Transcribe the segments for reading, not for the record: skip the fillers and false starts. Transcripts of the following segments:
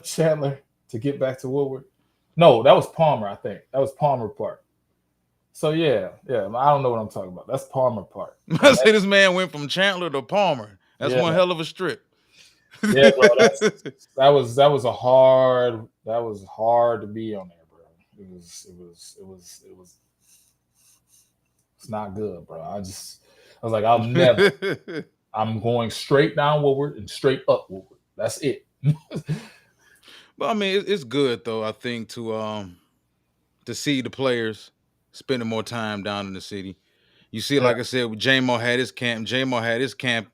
Chandler to get back to Woodward. No, that was Palmer. I think that was Palmer Park. So yeah. I don't know what I'm talking about. That's Palmer Park, I and say this man went from Chandler to Palmer. That's yeah, one hell of a strip. yeah, bro. That was hard to be on there, bro. It was it's not good, bro. I was like, I'm going straight down Woodward and straight up Woodward. That's it. But I mean, it's good though. I think to see the players spending more time down in the city. You see, Yeah, like I said, J-Mo had his camp. J-Mo had his camp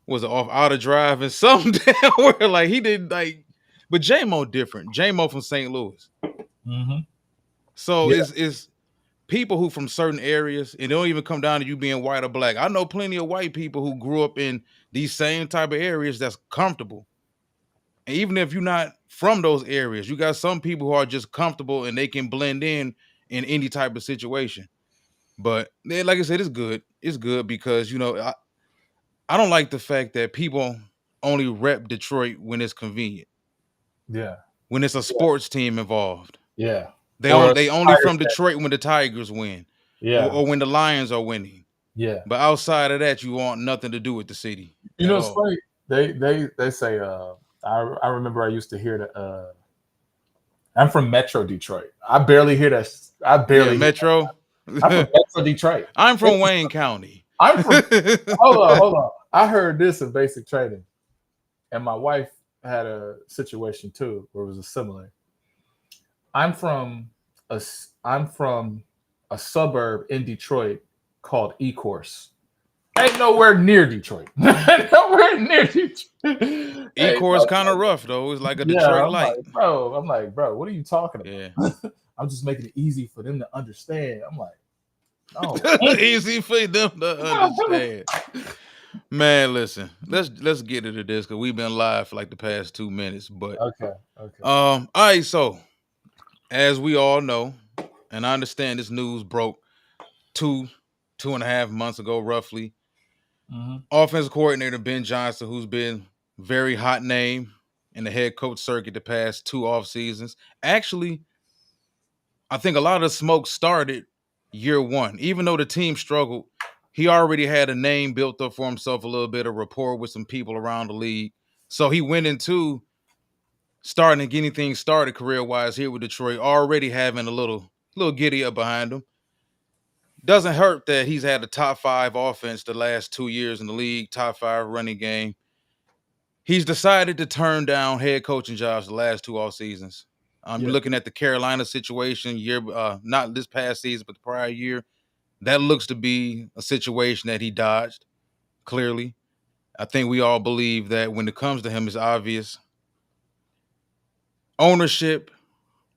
was off Outer Drive and some damn where like he didn't like. But J-Mo different. J-Mo from St. Louis, hmm so yeah, it's people who from certain areas, and it don't even come down to you being white or black. I know plenty of white people who grew up in these same type of areas that's comfortable. And even if you're not from those areas, you got some people who are just comfortable and they can blend in any type of situation. But like I said, it's good. It's good because I don't like the fact that people only rep Detroit when it's convenient, yeah, when it's a yeah, sports team involved. yeah. They Or only a they only Tiger from fan. Detroit when the Tigers win, or, Yeah, or when the Lions are winning. yeah. But outside of that, you want nothing to do with the city You at know, it's all. funny. They say. I remember I used to hear that. I'm from Metro Detroit. I barely hear that. I Yeah, barely hear that. Metro. I'm from Metro Detroit. I'm It's from Wayne County. I'm from. Hold on. I heard this in basic training, and my wife had a situation too where it was a similar. I'm from I'm from a suburb in Detroit called Ecorse. Ain't nowhere near Detroit. Nowhere near Detroit. Hey, Ecor is bro, kind of rough though. It's like a yeah, Detroit light. I'm like, bro, what are you talking Yeah. about? I'm just making it easy for them to understand. I'm like, no. Easy for them to understand. Man, listen, let's get into this because we've been live for like the past 2 minutes. But Okay, okay. all right, so as we all know, and I understand this news broke two, 2.5 months ago, roughly. hmm Offensive coordinator Ben Johnson, who's been very hot name in the head coach circuit the past two off seasons. Actually, I think a lot of the smoke started year one. Even though the team struggled, he already had a name built up for himself, a little bit of rapport with some people around the league. So he went into starting and getting things started career wise here with Detroit, already having a little giddy up behind him. Doesn't hurt that he's had a top five offense the last 2 years in the league, top five running game. He's decided to turn down head coaching jobs the last two off seasons. You're Yeah. looking at the Carolina situation not this past season, but the prior year. That looks to be a situation that he dodged. Clearly, I think we all believe that when it comes to him, it's obvious. Ownership,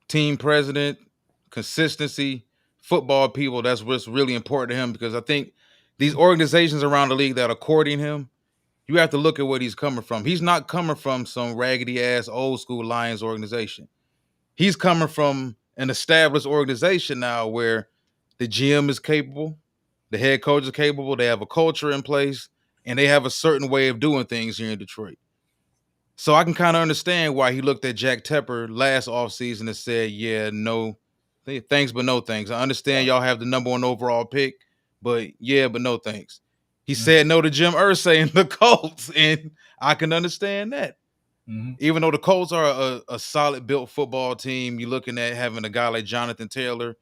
team president, consistency, football people. That's what's really important to him because I think these organizations around the league that are courting him, you have to look at what he's coming from. He's not coming from some raggedy ass old school Lions organization. He's coming from an established organization now where the GM is capable, the head coach is capable, they have a culture in place, and they have a certain way of doing things here in Detroit. So I can kind of understand why he looked at Jack Tepper last offseason and said, yeah, no, thanks, but no thanks. I understand y'all have the number one overall pick, but yeah, but no thanks. He said no to Jim Irsay and the Colts, and I can understand that. hmm Even though the Colts are a solid built football team, you're looking at having a guy like Jonathan Taylor,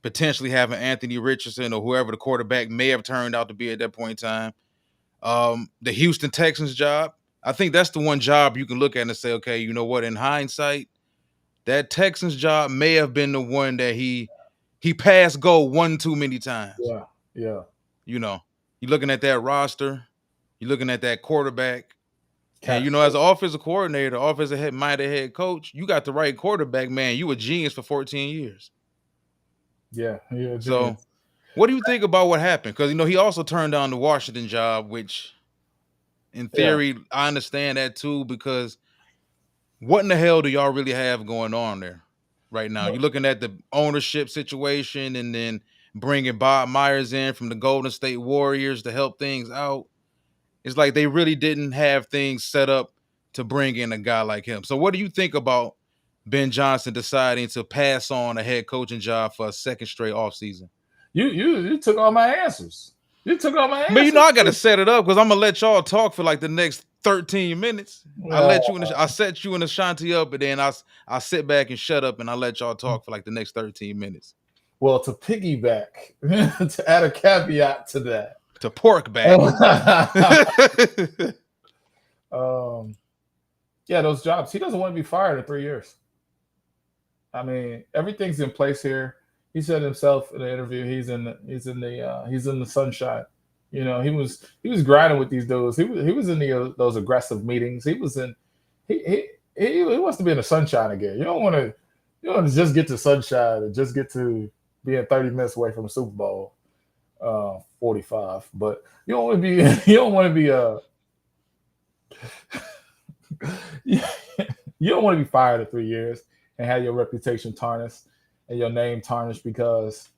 potentially having Anthony Richardson or whoever the quarterback may have turned out to be at that point in time. The Houston Texans job, I think that's the one job you can look at and say, okay, you know what? In hindsight, that Texans job may have been the one that he passed go one too many times. Yeah. Yeah. You know, you're looking at that roster, you're looking at that quarterback, and Cat. as an offensive coordinator, offensive minded head coach, you got the right quarterback, man. You a genius for 14 years. Yeah. Yeah. So, Genius. what do you think about what happened? Because he also turned down the Washington job, which in Yeah. theory I understand that too. Because what in the hell do y'all really have going on there right now? You're looking at the ownership situation, and then bringing Bob Myers in from the Golden State Warriors to help things out. It's like they really didn't have things set up to bring in a guy like him. So what do you think about Ben Johnson deciding to pass on a head coaching job for a second straight offseason? You took all my answers. You took all my answers. But I got to set it up because I'm gonna let y'all talk for like the next 13 minutes. I set you and Ashanti up, and then I sit back and shut up, and I let y'all talk for like the next 13 minutes. Well, to piggyback, to add a caveat to that, to pork back. Yeah, those jobs. He doesn't want to be fired in 3 years. I mean, everything's in place here. He said himself in the interview, he's in the sunshine. You know, he was grinding with these dudes. He was in those aggressive meetings. He wants to be in the sunshine again. You don't want to just get to sunshine and just get to being 30 minutes away from the Super Bowl 45. But you don't want to be you don't want to be fired in 3 years and have your reputation tarnished and your name tarnished, because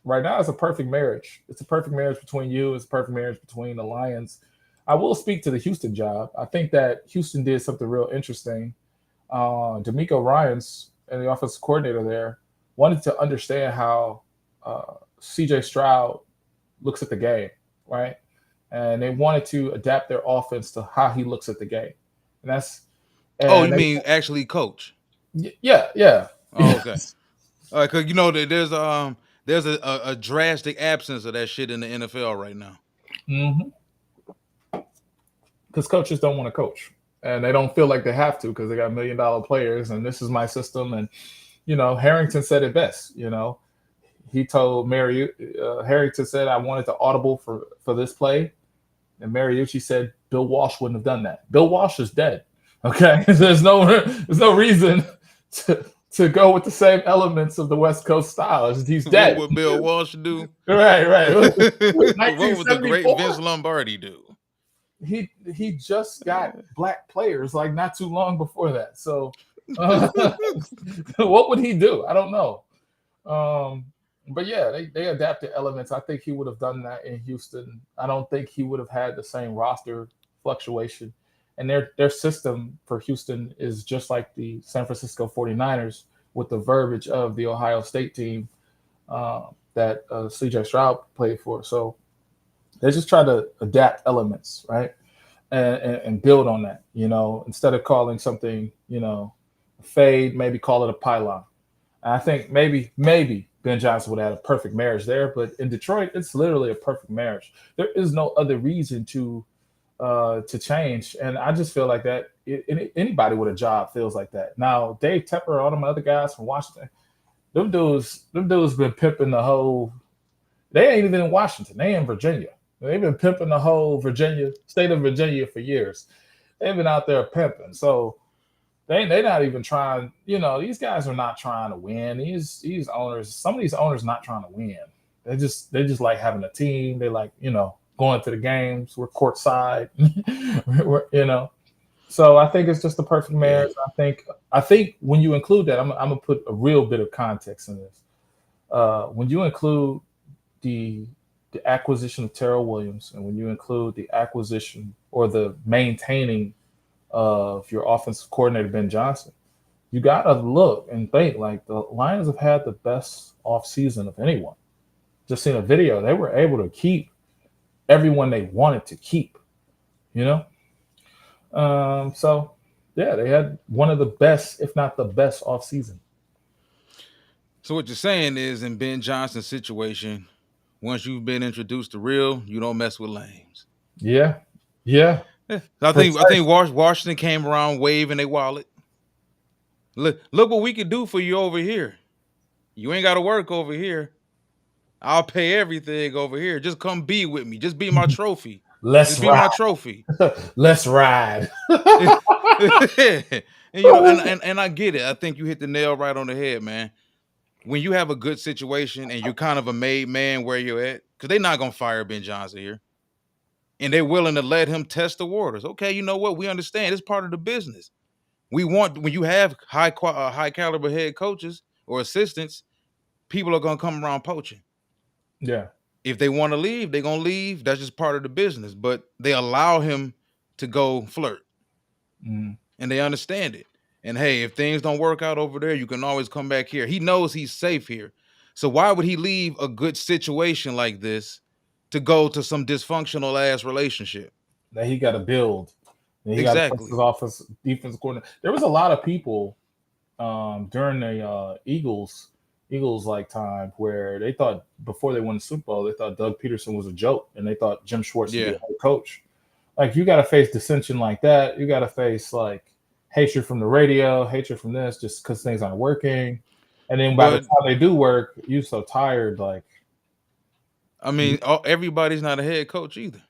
right now it's a perfect marriage. It's a perfect marriage between you. It's a perfect marriage between the Lions. I will speak to the Houston job. I think that Houston did something real interesting. D'Amico Ryans and the offensive coordinator there wanted to understand how CJ Stroud looks at the game, right? And they wanted to adapt their offense to how he looks at the game. And you mean actually coach? Yeah. Oh, okay. All right, because there's a drastic absence of that shit in the NFL right now. Mm-hmm. Because coaches don't want to coach, and they don't feel like they have to because they got $1 million players, and this is my system. And Harrington said it best. He told Harrington said, I wanted to audible for this play, and Mariucci said Bill Walsh wouldn't have done that. Bill Walsh is dead. Okay, there's no reason to go with the same elements of the West Coast style. He's dead. What would Bill Walsh do? Right. What would the great Vince Lombardi do? He just got black players like not too long before that. So what would he do? I don't know. But yeah, they adapted elements. I think he would have done that in Houston. I don't think he would have had the same roster fluctuation. And their system for Houston is just like the San Francisco 49ers with the verbiage of the Ohio State team that CJ Stroud played for. So they just try to adapt elements, right? And build on that, instead of calling something, a fade, maybe call it a pylon. And I think maybe Ben Johnson would have had a perfect marriage there, but in Detroit, it's literally a perfect marriage. There is no other reason to change. And I just feel like that anybody with a job feels like that. Now, Dave Tepper, all them other guys from Washington, them dudes been pimping the whole, they ain't even in Washington. They in Virginia. They've been pimping the whole state of Virginia for years. They've been out there pimping. So they're not even trying, these guys are not trying to win. These owners, some of these owners not trying to win. They just like having a team. They like, going to the games. We're courtside, So I think it's just the perfect marriage. I think when you include that, I'm gonna put a real bit of context in this. When you include the acquisition of Terrell Williams, and when you include the acquisition or the maintaining of your offensive coordinator Ben Johnson, you gotta look and think like the Lions have had the best offseason of anyone. Just seen a video; they were able to keep everyone they wanted to keep, So, yeah, they had one of the best, if not the best, offseason. So what you're saying is, in Ben Johnson's situation, once you've been introduced to real, you don't mess with lames. Yeah. I think Washington came around waving their wallet. Look what we could do for you over here. You ain't got to work over here. I'll pay everything over here. Just come be with me. Just be my trophy. Let's be my trophy. Let's ride. and I get it. I think you hit the nail right on the head, man. When you have a good situation and you're kind of a made man where you're at, because they're not gonna fire Ben Johnson here, and they're willing to let him test the waters. Okay, you know what? We understand. It's part of the business. We want, when you have high caliber head coaches or assistants, people are gonna come around poaching. Yeah. If they want to leave, they're going to leave. That's just part of the business. But they allow him to go flirt. Mm. and they understand it. And hey, if things don't work out over there, you can always come back here. He knows he's safe here. So why would he leave a good situation like this to go to some dysfunctional ass relationship? That he got to build. And he got to put his Exactly. offense defense coordinator. There was a lot of people during the Eagles like time where they thought before they won the Super Bowl, they thought Doug Peterson was a joke, and they thought Jim Schwartz would be a Yeah. head coach. Like you got to face dissension like that. You got to face like hatred from the radio, hatred from this, just because things aren't working. And then by the But time they do work, you're so tired. Like, I mean, everybody's not a head coach either.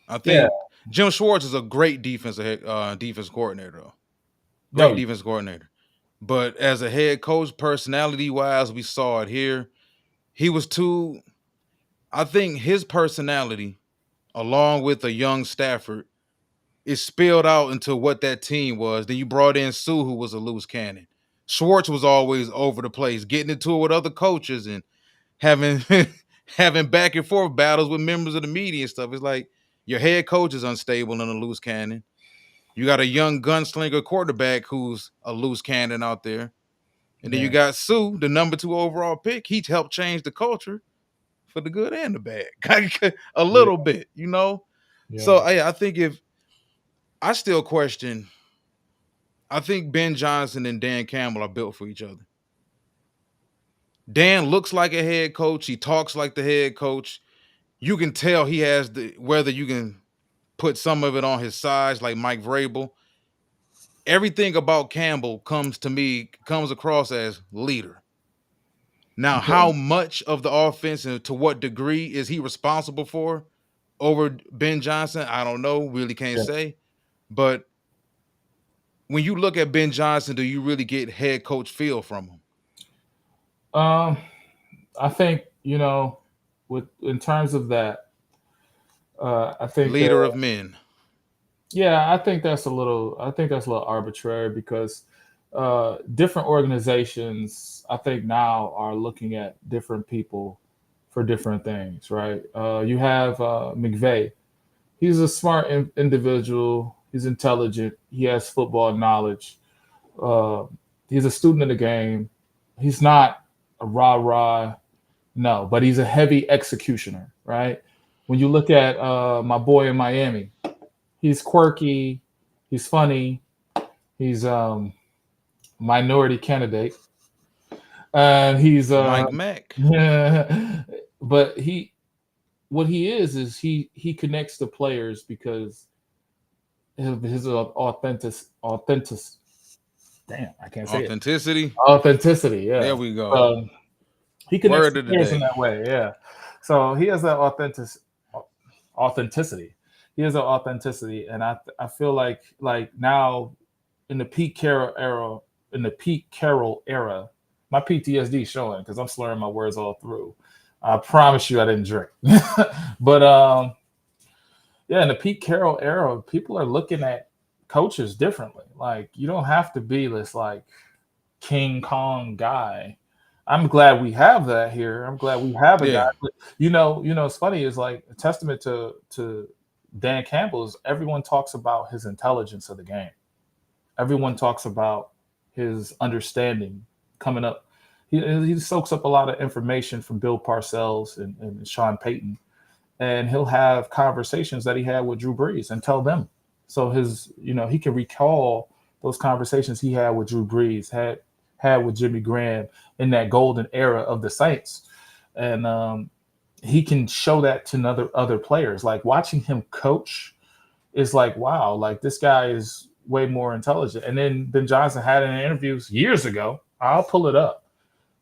I yeah, think Jim Schwartz is a great defense coordinator, though. Great no, defense coordinator. But as a head coach, personality wise, we saw it here. He was too. I think his personality, along with a young Stafford, is spilled out into what that team was. Then you brought in Sue, who was a loose cannon. Schwartz was always over the place, getting into it with other coaches and having having back and forth battles with members of the media and stuff. It's like your head coach is unstable and a loose cannon. You got a young gunslinger quarterback who's a loose cannon out there. And then you yeah, got Sue, the number 2 overall pick. He helped change the culture for the good and the bad. A yeah, little bit, you know? yeah. So I think if I still question, I think Ben Johnson and Dan Campbell are built for each other. Dan looks like a head coach. He talks like the head coach. You can tell he has whether you can put some of it on his size, like Mike Vrabel. Everything about Campbell comes across as leader. Now, how much of the offense and to what degree is he responsible for over Ben Johnson? I don't know. Really can't Yeah. say. But when you look at Ben Johnson, do you really get head coach feel from him? Um, I think with in terms of that, I think that Leader of men. yeah, I think that's a little. I think that's a little arbitrary because different organizations, I think now are looking at different people for different things, right? You have McVay. He's a smart individual. He's intelligent. He has football knowledge. Uh, he's a student of the game. He's not a rah rah, no, but he's a heavy executioner, right? When you look at my boy in Miami, he's quirky, he's funny, he's minority candidate, and he's Mike Mack. but he what he is he connects the players because his authentic damn, I can't say it. Authenticity. Authenticity, There yeah. we go. Um, he connects Word the of the players in day. that way, yeah. So he has that authenticity. He has an authenticity, and I feel like now in the Pete Carroll era, my PTSD showing because I'm slurring my words all through. I promise you, I didn't drink, but yeah, in the Pete Carroll era, people are looking at coaches differently. Like you don't have to be this like King Kong guy. I'm glad we have that here. I'm glad we have a guy. Yeah. But it's funny is like a testament to Dan Campbell is everyone talks about his intelligence of the game. Everyone talks about his understanding coming up. He soaks up a lot of information from Bill Parcells and Sean Payton, and he'll have conversations that he had with Drew Brees and tell them. So he can recall those conversations he had with Drew Brees, had with Jimmy Graham in that golden era of the Saints, and he can show that to other players. Like watching him coach is like, wow, like this guy is way more intelligent. And then Ben Johnson had in interviews years ago. I'll pull it up.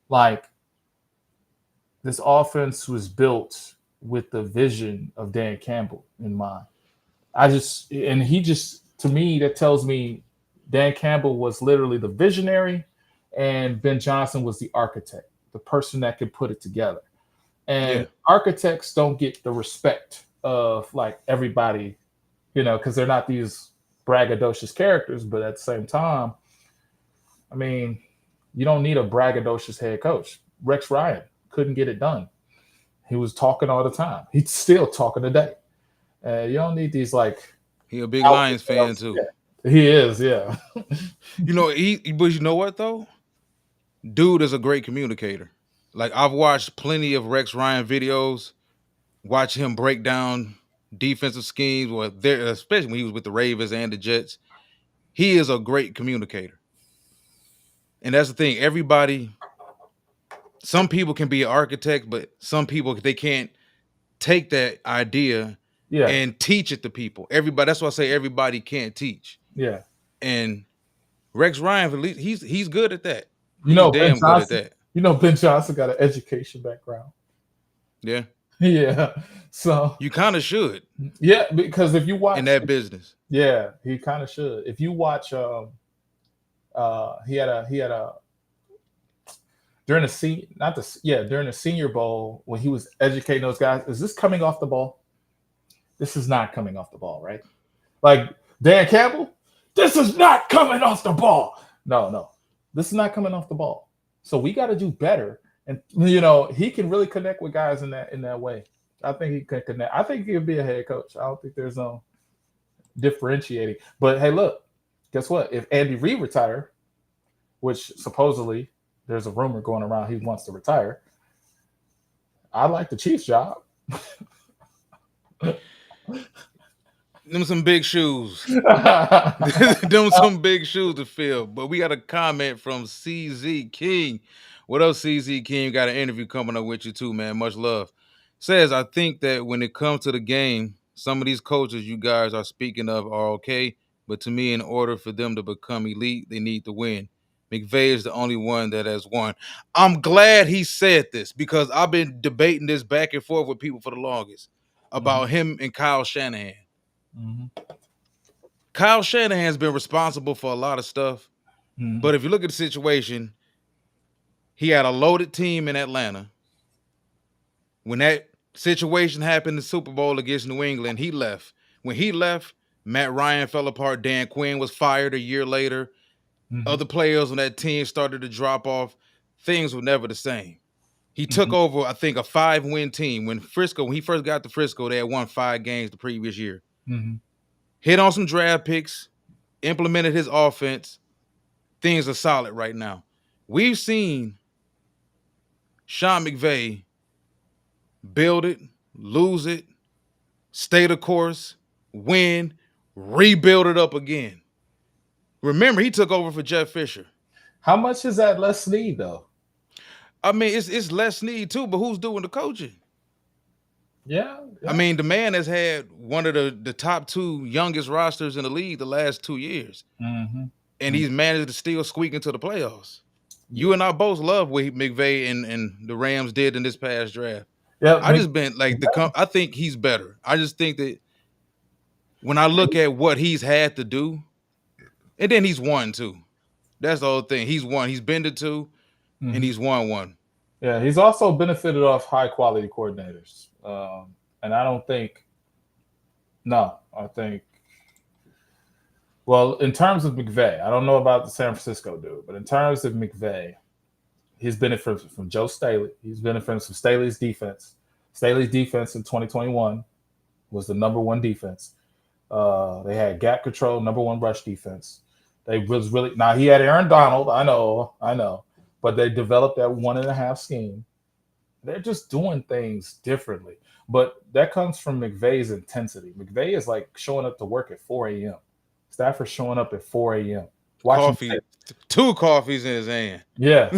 Like this offense was built with the vision of Dan Campbell in mind. To me, that tells me Dan Campbell was literally the visionary and Ben Johnson was the architect, the person that could put it together. Yeah. And architects don't get the respect of like everybody, because they're not these braggadocious characters, but at the same time, I mean, you don't need a braggadocious head coach. Rex Ryan couldn't get it done. He was talking all the time. He's still talking today. You don't need these like He a big alpha Lions fan males. too. Yeah. He is, yeah. You know, but you know what though? Dude is a great communicator. Like I've watched plenty of Rex Ryan videos, watch him break down defensive schemes, or there, especially when he was with the Ravens and the Jets. He is a great communicator. And that's the thing. Some people can be an architect, but some people they can't take that idea Yeah, and teach it to people. Everybody, that's why I say everybody can't teach. yeah. And Rex Ryan, at least he's good at that. You He's know, Ben damn good at Johnson. that. You know, Ben Johnson got an education background. Yeah. Yeah. So You kind of should yeah, because if you watch, in that business. yeah, he kind of should. If you watch, he had a during the during the Senior Bowl when he was educating those guys. Is this coming off the ball? This is not coming off the ball, right? Like Dan Campbell, this is not coming off the ball. No, no, this is not coming off the ball. So we got to do better. And he can really connect with guys in that way. I think he can connect. I think he could be a head coach. I don't think there's no differentiating. But hey, look, guess what? If Andy Reid retire, which supposedly there's a rumor going around he wants to retire, I like the Chiefs job. Them some big shoes. Them some big shoes to fill. But we got a comment from CZ King. What up, CZ King? Got an interview coming up with you too, man. Much love. Says, I think that when it comes to the game, some of these coaches you guys are speaking of are okay, but to me, in order for them to become elite, they need to win. McVay is the only one that has won. I'm glad he said this because I've been debating this back and forth with people for the longest about him and Kyle Shanahan. Mm-hmm. Kyle Shanahan's been responsible for a lot of stuff, but if you look at the situation, he had a loaded team in Atlanta. When that situation happened in the Super Bowl against New England, he left. When he left, Matt Ryan fell apart. Dan Quinn was fired a year later. Other players on that team started to drop off. Things were never the same. He took over, I think, a 5-win team. When he first got to Frisco, they had won 5 games the previous year. Hit on some draft picks, implemented his offense. Things are solid right now. We've seen Sean McVay build it, lose it, stay the course, win, rebuild it up again. Remember, he took over for Jeff Fisher. How much is that Les Snead, though? I mean, it's Les Snead too, but who's doing the coaching? Yeah. I mean, the man has had one of the top 2 youngest rosters in the league the last 2 years. And he's managed to still squeak into the playoffs. You and I both love what McVay and the Rams did in this past draft. Yeah, I just been like I think he's better. I just think that when I look at what he's had to do, and then he's won too. That's the whole thing. He's won. He's been to 2, and he's won 1. Yeah, he's also benefited off high quality coordinators. And I don't think, well, in terms of McVay, I don't know about the San Francisco dude, but in terms of McVay, he's benefited from Joe Staley. He's benefited from Staley's defense. Staley's defense in 2021 was the number 1 defense. They had gap control, number 1 rush defense. They was really now he had Aaron Donald. I know, but they developed that 1.5 scheme. They're just doing things differently, but that comes from McVay's intensity. McVay is like showing up to work at 4 a.m. Stafford's showing up at 4 a.m. Coffee, 2 coffees in his hand. Yeah,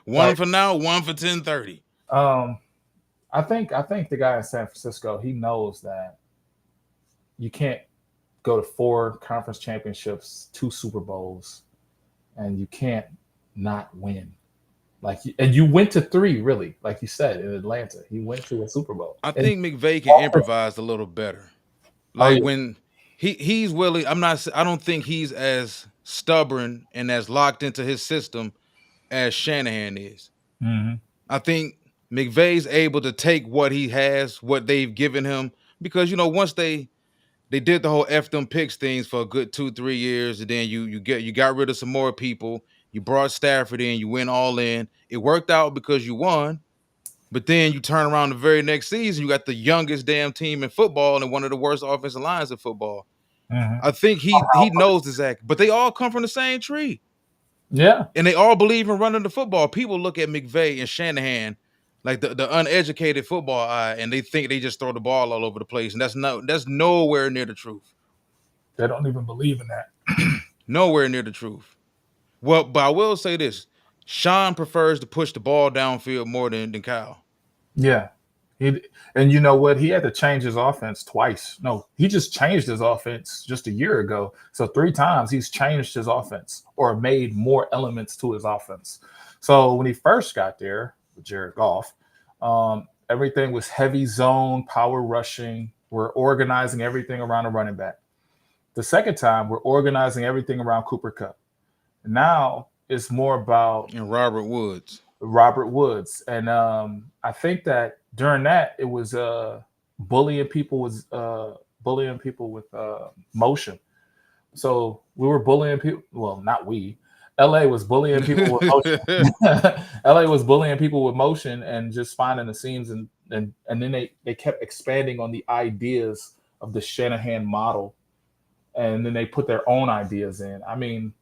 one for now, 1 for 10:30. I think the guy in San Francisco, he knows that you can't go to 4 conference championships, 2 Super Bowls, and you can't not win. And you went to 3, really, like you said, in Atlanta. He went to a Super Bowl. I think McVay can improvise a little better. When he's willing, I don't think he's as stubborn and as locked into his system as Shanahan is. I think McVay's able to take what he has, what they've given him, because once they did the whole F them picks things for a good 2-3 years, and then you got rid of some more people. You brought Stafford in, you went all in. It worked out because you won, but then you turn around the very next season, you got the youngest damn team in football and one of the worst offensive lines in football. I think he knows this act, but they all come from the same tree. Yeah. And they all believe in running the football. People look at McVay and Shanahan like the uneducated football eye, and they think they just throw the ball all over the place. And that's nowhere near the truth. They don't even believe in that. Nowhere near the truth. Well, but I will say this. Sean prefers to push the ball downfield more than Kyle. Yeah. And you know what? He had to change his offense twice. No, he just changed his offense just a year ago. So 3 times he's changed his offense or made more elements to his offense. So when he first got there with Jared Goff, everything was heavy zone, power rushing. We're organizing everything around a running back. The second time, we're organizing everything around Cooper Kupp. Now it's more about And Robert Woods. And I think that during that it was bullying people with motion. So we were bullying people. Well, not we. LA was bullying people with motion. LA was bullying people with motion and just finding the seams, and then they kept expanding on the ideas of the Shanahan model, and then they put their own ideas in. I mean,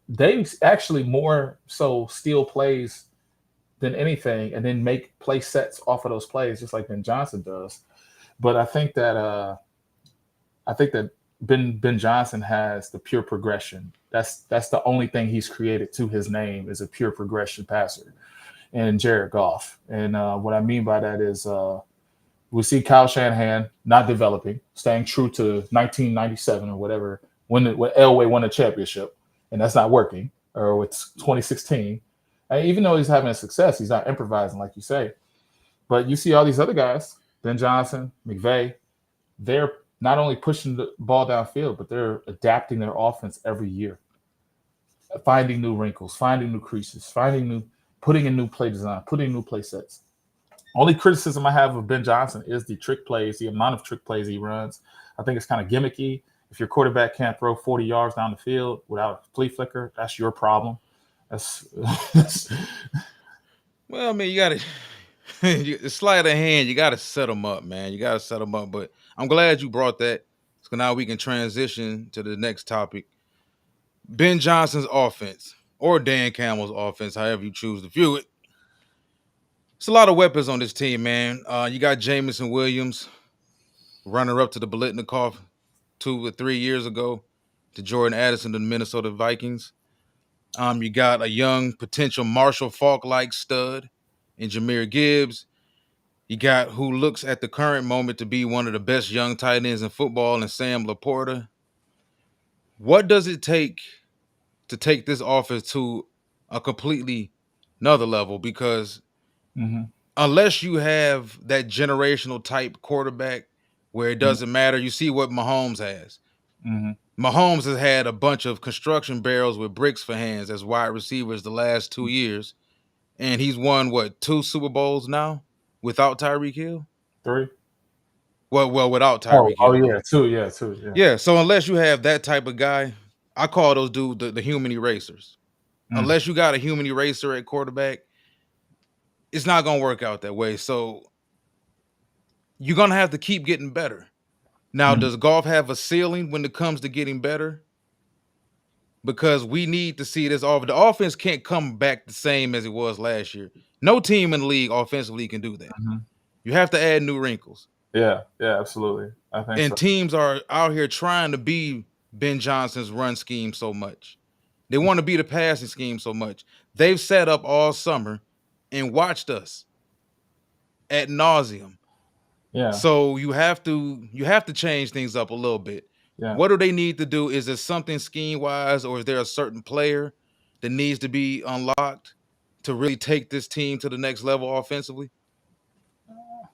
they actually more so steal plays than anything, and then make play sets off of those plays, just like Ben Johnson does. But I think that Ben Johnson has the pure progression. That's the only thing he's created to his name is a pure progression passer, and Jared Goff. And what I mean by that is we see Kyle Shanahan not developing, staying true to 1997 or whatever when Elway won a championship, and that's not working. Or it's 2016. And even though he's having a success, he's not improvising like you say. But you see all these other guys, Ben Johnson, McVay, they're not only pushing the ball downfield, but they're adapting their offense every year, finding new wrinkles, finding new creases, putting in new play design, putting new play sets. Only criticism I have of Ben Johnson is the trick plays, the amount of trick plays he runs. I think it's kind of gimmicky. If your quarterback can't throw 40 yards down the field without a flea flicker, that's your problem. Well, I mean, you got to sleight of hand. You got to set them up, man. You got to set them up. But I'm glad you brought that. So now we can transition to the next topic. Ben Johnson's offense, or Dan Campbell's offense, however you choose to view it. It's a lot of weapons on this team, man. You got Jameson Williams, runner-up to the Biletnikoff 2 or 3 years ago, to Jordan Addison to the Minnesota Vikings. You got a young potential Marshall Faulk-like stud in Jahmyr Gibbs. You got who looks at the current moment to be one of the best young tight ends in football in Sam Laporta. What does it take to take this offense to a completely another level? Because unless you have that generational type quarterback where it doesn't matter, you see what Mahomes has. Mahomes has had a bunch of construction barrels with bricks for hands as wide receivers the last 2 years. And he's won, 2 Super Bowls now without Tyreek Hill? 3. Well, without Tyreek Hill. Oh, yeah, 2. Yeah, 2. Yeah, so unless you have that type of guy, I call those dudes the human erasers. Unless you got a human eraser at quarterback, it's not going to work out that way. So you're going to have to keep getting better. Now, does Goff have a ceiling when it comes to getting better? Because we need to see this off. The offense can't come back the same as it was last year. No team in the league offensively can do that. You have to add new wrinkles. Yeah, absolutely. I think and teams are out here trying to be Ben Johnson's run scheme so much. They want to be the passing scheme so much. They've sat up all summer and watched us ad nauseum. Yeah. So you have to change things up a little bit. Yeah. What do they need to do? Is there something scheme wise, or is there a certain player that needs to be unlocked to really take this team to the next level offensively?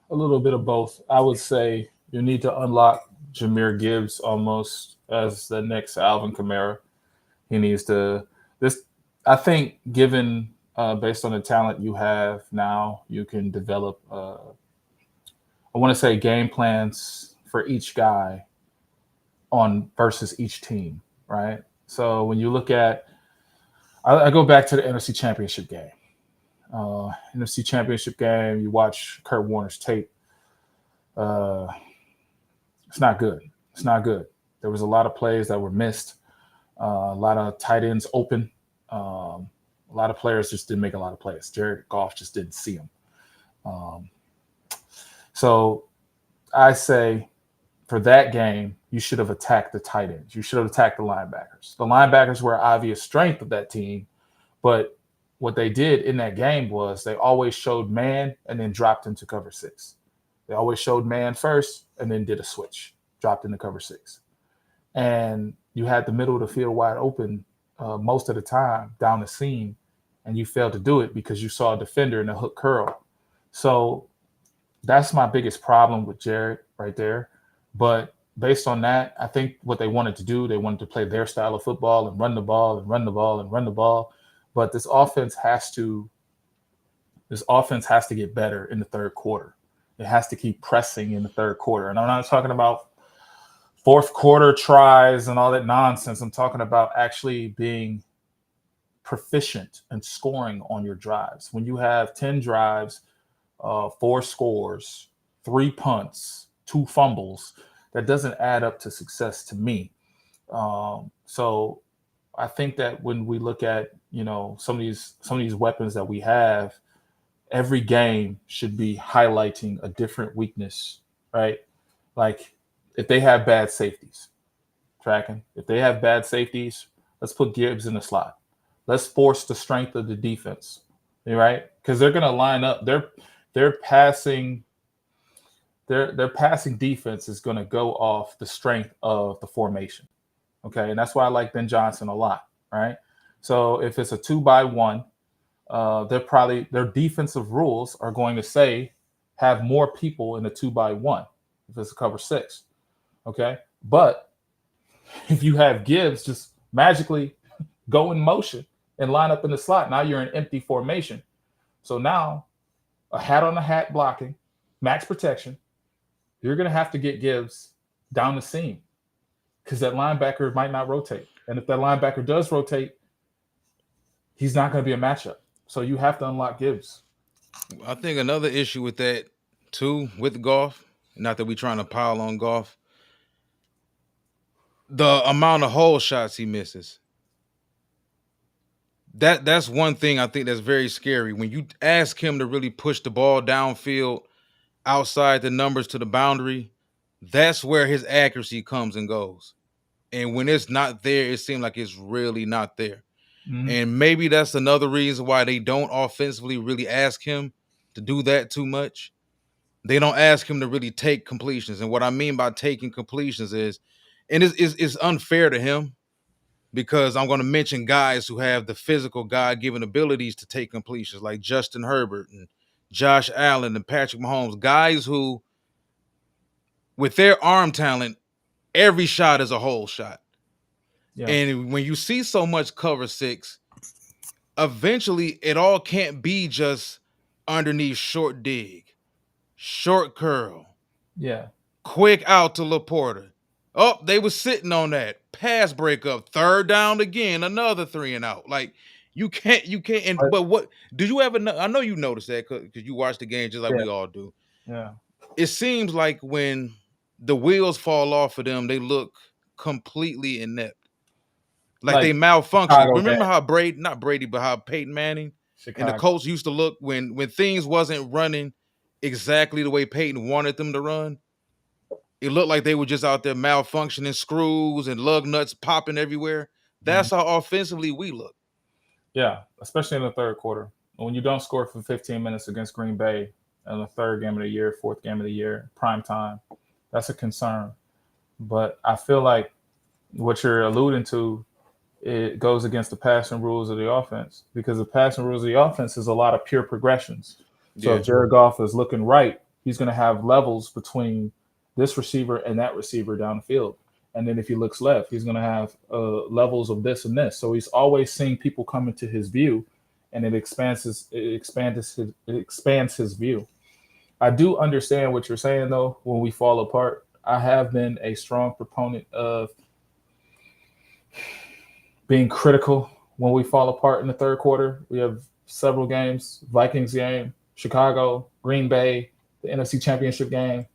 A little bit of both. I would say you need to unlock Jahmyr Gibbs almost as the next Alvin Kamara. He needs to I think given based on the talent you have now, you can develop I want to say game plans for each guy on versus each team, right? So when you look at, I go back to the NFC Championship game. NFC Championship game, you watch Kurt Warner's tape. It's not good. It's not good. There was a lot of plays that were missed, a lot of tight ends open. A lot of players just didn't make a lot of plays. Jared Goff just didn't see them. So I say for that game, you should have attacked the tight ends. You should have attacked the linebackers. The linebackers were an obvious strength of that team, but what they did in that game was they always showed man and then dropped into cover 6. They always showed man first and then did a switch, dropped into cover 6. And you had the middle of the field wide open most of the time down the seam, and you failed to do it because you saw a defender in a hook curl. So that's my biggest problem with Jared right there. But based on that, I think what they wanted to do, they wanted to play their style of football and run the ball and run the ball and run the ball. But this offense has to get better in the third quarter. It has to keep pressing in the third quarter. And I'm not talking about fourth quarter tries and all that nonsense. I'm talking about actually being proficient and scoring on your drives. When you have 10 drives, 4 scores, 3 punts, 2 fumbles, that doesn't add up to success to me. So I think that when we look at, some of these weapons that we have, every game should be highlighting a different weakness, right? Like if they have bad safeties, if they have bad safeties, let's put Gibbs in the slot. Let's force the strength of the defense, right? Because they're going to line up. Their passing defense is going to go off the strength of the formation, okay? And that's why I like Ben Johnson a lot, right? So if it's a 2-by-1, their defensive rules are going to say have more people in a 2-by-1 if it's a cover 6, okay? But if you have Gibbs just magically go in motion and line up in the slot, now you're in empty formation. So now a hat on the hat blocking, max protection, you're going to have to get Gibbs down the seam because that linebacker might not rotate. And if that linebacker does rotate, he's not going to be a matchup. So you have to unlock Gibbs. I think another issue with that, too, with Goff, not that we're trying to pile on Goff, the amount of hole shots he misses. That's one thing I think that's very scary. When you ask him to really push the ball downfield, outside the numbers to the boundary, that's where his accuracy comes and goes. And when it's not there, it seems like it's really not there. Mm-hmm. And maybe that's another reason why they don't offensively really ask him to do that too much. They don't ask him to really take completions. And what I mean by taking completions is, and it's unfair to him because I'm going to mention guys who have the physical God-given abilities to take completions like Justin Herbert and Josh Allen and Patrick Mahomes, guys who, with their arm talent, every shot is a hole shot. Yeah. And when you see so much cover 6, eventually it all can't be just underneath short dig, short curl, quick out to Laporta. Oh, they were sitting on that pass breakup, third down again, another 3 and out. Like you can't. And but what did you ever know? I know you noticed that because you watch the game just like we all do. Yeah. It seems like when the wheels fall off of them, they look completely inept. Like they malfunction. Chicago Remember how how Peyton Manning and the Colts used to look when things wasn't running exactly the way Peyton wanted them to run. It looked like they were just out there malfunctioning, screws and lug nuts popping everywhere. That's how offensively we look. Yeah, especially in the third quarter. When you don't score for 15 minutes against Green Bay in the third game of the year, fourth game of the year, prime time, that's a concern. But I feel like what you're alluding to, it goes against the passing rules of the offense because the passing rules of the offense is a lot of pure progressions. So if Jared Goff is looking right, he's going to have levels between this receiver and that receiver down the field. And then if he looks left, he's going to have levels of this and this. So he's always seeing people come into his view, and it expands his view. I do understand what you're saying, though, when we fall apart. I have been a strong proponent of being critical when we fall apart in the third quarter. We have several games, Vikings game, Chicago, Green Bay, the NFC Championship game,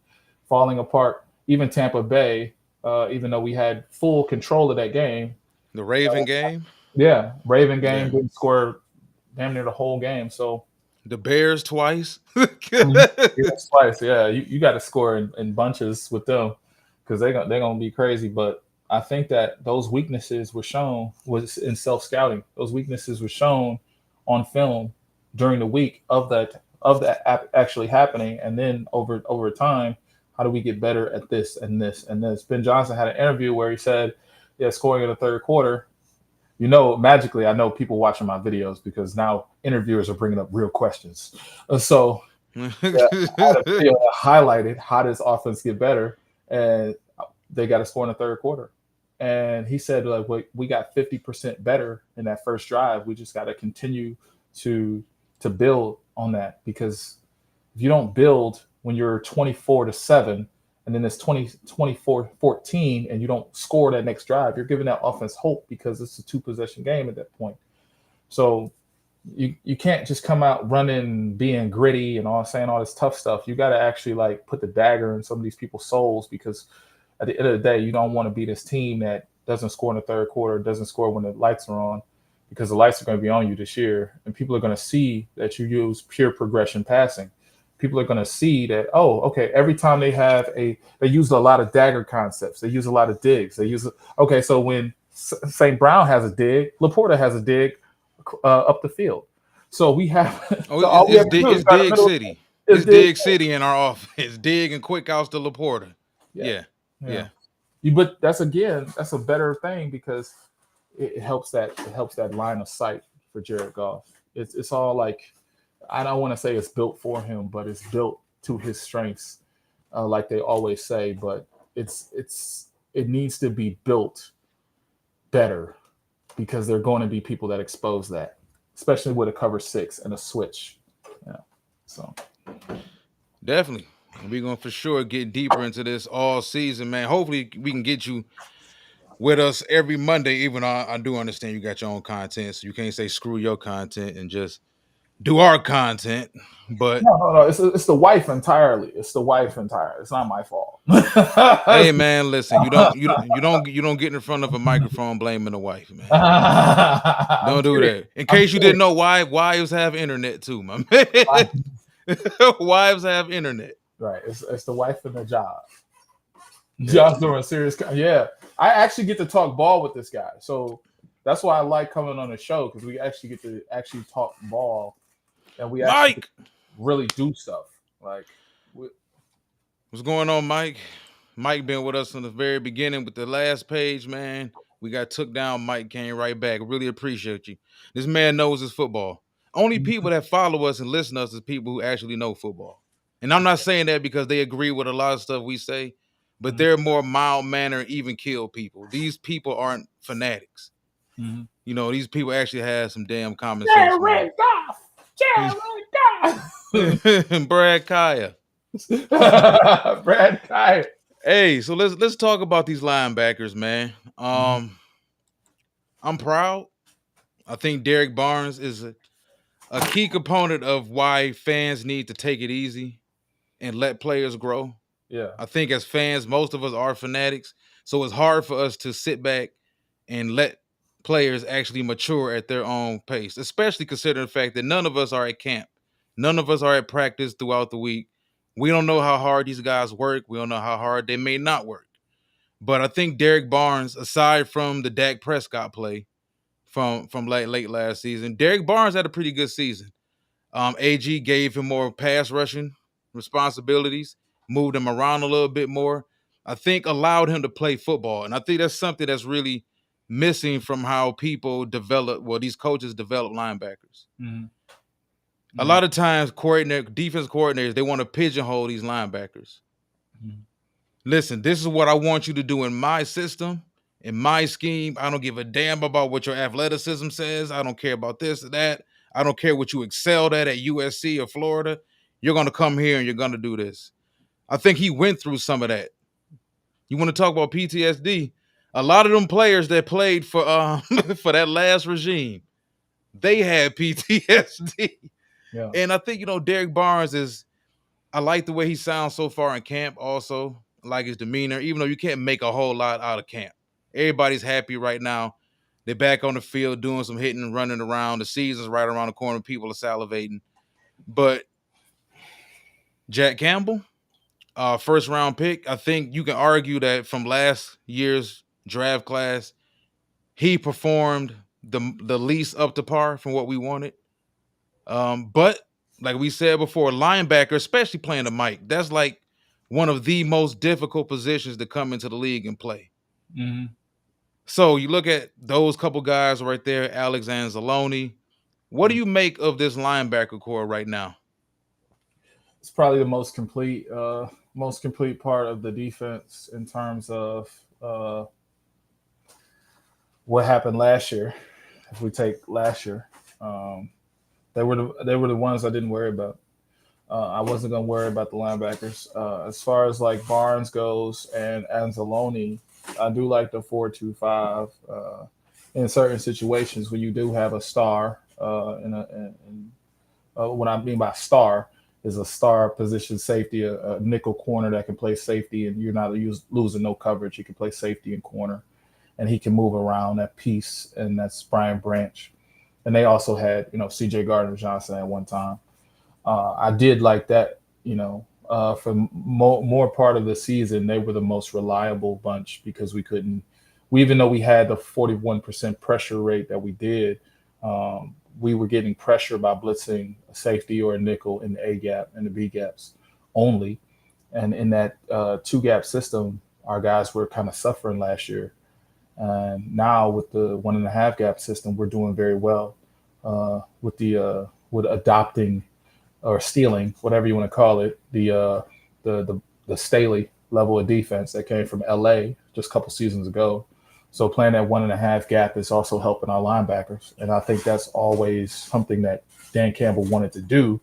falling apart. Even Tampa Bay, even though we had full control of that game. The Raven game, Yeah, Raven game yeah. didn't score damn near the whole game. So The Bears twice. yeah, twice. Yeah, you got to score in bunches with them because they're gonna be crazy. But I think that those weaknesses were shown was in self scouting. Those weaknesses were shown on film during the week of that actually happening, and then over time, how do we get better at this and this and this? Ben Johnson had an interview where he said, "Yeah, scoring in the third quarter." Magically, I know people watching my videos because now interviewers are bringing up real questions. So yeah, I had a video that highlighted how does offense get better, and they got to score in the third quarter. And he said, like, we got 50% better in that first drive. We just got to continue to build on that because if you don't build when you're 24-7, and then it's 24-14, and you don't score that next drive, you're giving that offense hope because it's a 2 possession game at that point. So you can't just come out running, being gritty and all saying all this tough stuff. You got to actually like put the dagger in some of these people's souls because at the end of the day, you don't want to be this team that doesn't score in the third quarter, doesn't score when the lights are on, because the lights are going to be on you this year, and people are going to see that you use pure progression passing. People are going to see that, oh, okay, every time they use a lot of dagger concepts, they use a lot of digs, okay, so when St. Brown has a dig, Laporta has a dig up the field. So we have. Oh, So all we have to do it's is try to Dig City. is It's dig. Dig City in our offense. Dig and quick outs to Laporta. Yeah, Yeah, yeah. yeah. But that's a better thing because it helps that line of sight for Jared Goff. It's all like, I don't want to say it's built for him, but it's built to his strengths, like they always say. But it needs to be built better because there are going to be people that expose that, especially with a cover six and a switch. Yeah, so Definitely. We're going to for sure get deeper into this all season, man. Hopefully, we can get you with us every Monday, even though I do understand you got your own content. So you can't say screw your content and just do our content. But no. It's the wife entirely. It's the wife entirely. It's not my fault. hey, man, listen, you don't get in front of a microphone blaming the wife, man. I'm Don't do kidding. that. In I'm case you kidding. didn't know, wives have internet too, my man. Wives have internet. Right. It's the wife and the job. Yeah. Job's doing serious. Yeah. I actually get to talk ball with this guy. So that's why I like coming on the show because we actually get to actually talk ball and we actually Mike, really do stuff. Like, what's going on, Mike? Mike been with us from the very beginning with the last page, man. We got took down. Mike came right back. Really appreciate you. This man knows his football. Only people that follow us and listen to us is people who actually know football. And I'm not saying that because they agree with a lot of stuff we say, but they're more mild mannered, even kill people. These people aren't fanatics. You know, these people actually have some damn common sense. Jared Goff. Brad Kaya. Brad Kaya. Hey, so let's talk about these linebackers, man. I'm proud. I think Derek Barnes is a key component of why fans need to take it easy and let players grow. Yeah. I think as fans, most of us are fanatics, so it's hard for us to sit back and let players actually mature at their own pace, especially considering the fact that none of us are at camp. None of us are at practice throughout the week. We don't know how hard these guys work. We don't know how hard they may not work. But I think Derek Barnes, aside from the Dak Prescott play from late last season, Derek Barnes had a pretty good season. AG gave him more pass rushing responsibilities, moved him around a little bit more. I think allowed him to play football. And I think that's something that's really missing from how people develop, these coaches develop linebackers. A lot of times, defense coordinators, they want to pigeonhole these linebackers. Listen, this is what I want you to do in my system, in my scheme. I don't give a damn about what your athleticism says. I don't care about this or that. I don't care what you excelled at USC or Florida. You're going to come here and you're going to do this. I think he went through some of that. You want to talk about PTSD? A lot of them players that played for for that last regime, they had PTSD. Yeah. And I think, Derek Barnes I like the way he sounds so far in camp also. like his demeanor, even though you can't make a whole lot out of camp. Everybody's happy right now. They're back on the field doing some hitting and running around. The season's right around the corner. People are salivating. But Jack Campbell, first round pick, I think you can argue that from last year's draft class, he performed the least up to par from what we wanted. But like we said before, linebacker, especially playing the Mike, that's like one of the most difficult positions to come into the league and play. Mm-hmm. So you look at those couple guys right there, Alex Anzalone. What do you make of this linebacker core right now? It's probably the most complete part of the defense in terms of what happened last year. If we take last year, they were the ones I didn't worry about. I wasn't going to worry about the linebackers. As far as like Barnes goes and Anzalone, I do like the 4-2-5 in certain situations when you do have a star. What I mean by star is a star position safety, a nickel corner that can play safety, and you're not losing no coverage. He can play safety and corner, and he can move around that piece, and that's Brian Branch. And they also had, C.J. Gardner-Johnson at one time. I did like that, for more part of the season, they were the most reliable bunch because even though we had the 41% pressure rate that we did, we were getting pressure by blitzing a safety or a nickel in the A gap and the B gaps only. And in that 2-gap system, our guys were kind of suffering last year. And now with the 1.5 gap system, we're doing very well with adopting or stealing, whatever you want to call it, the Staley level of defense that came from LA just a couple seasons ago. So playing that 1.5 gap is also helping our linebackers. And I think that's always something that Dan Campbell wanted to do,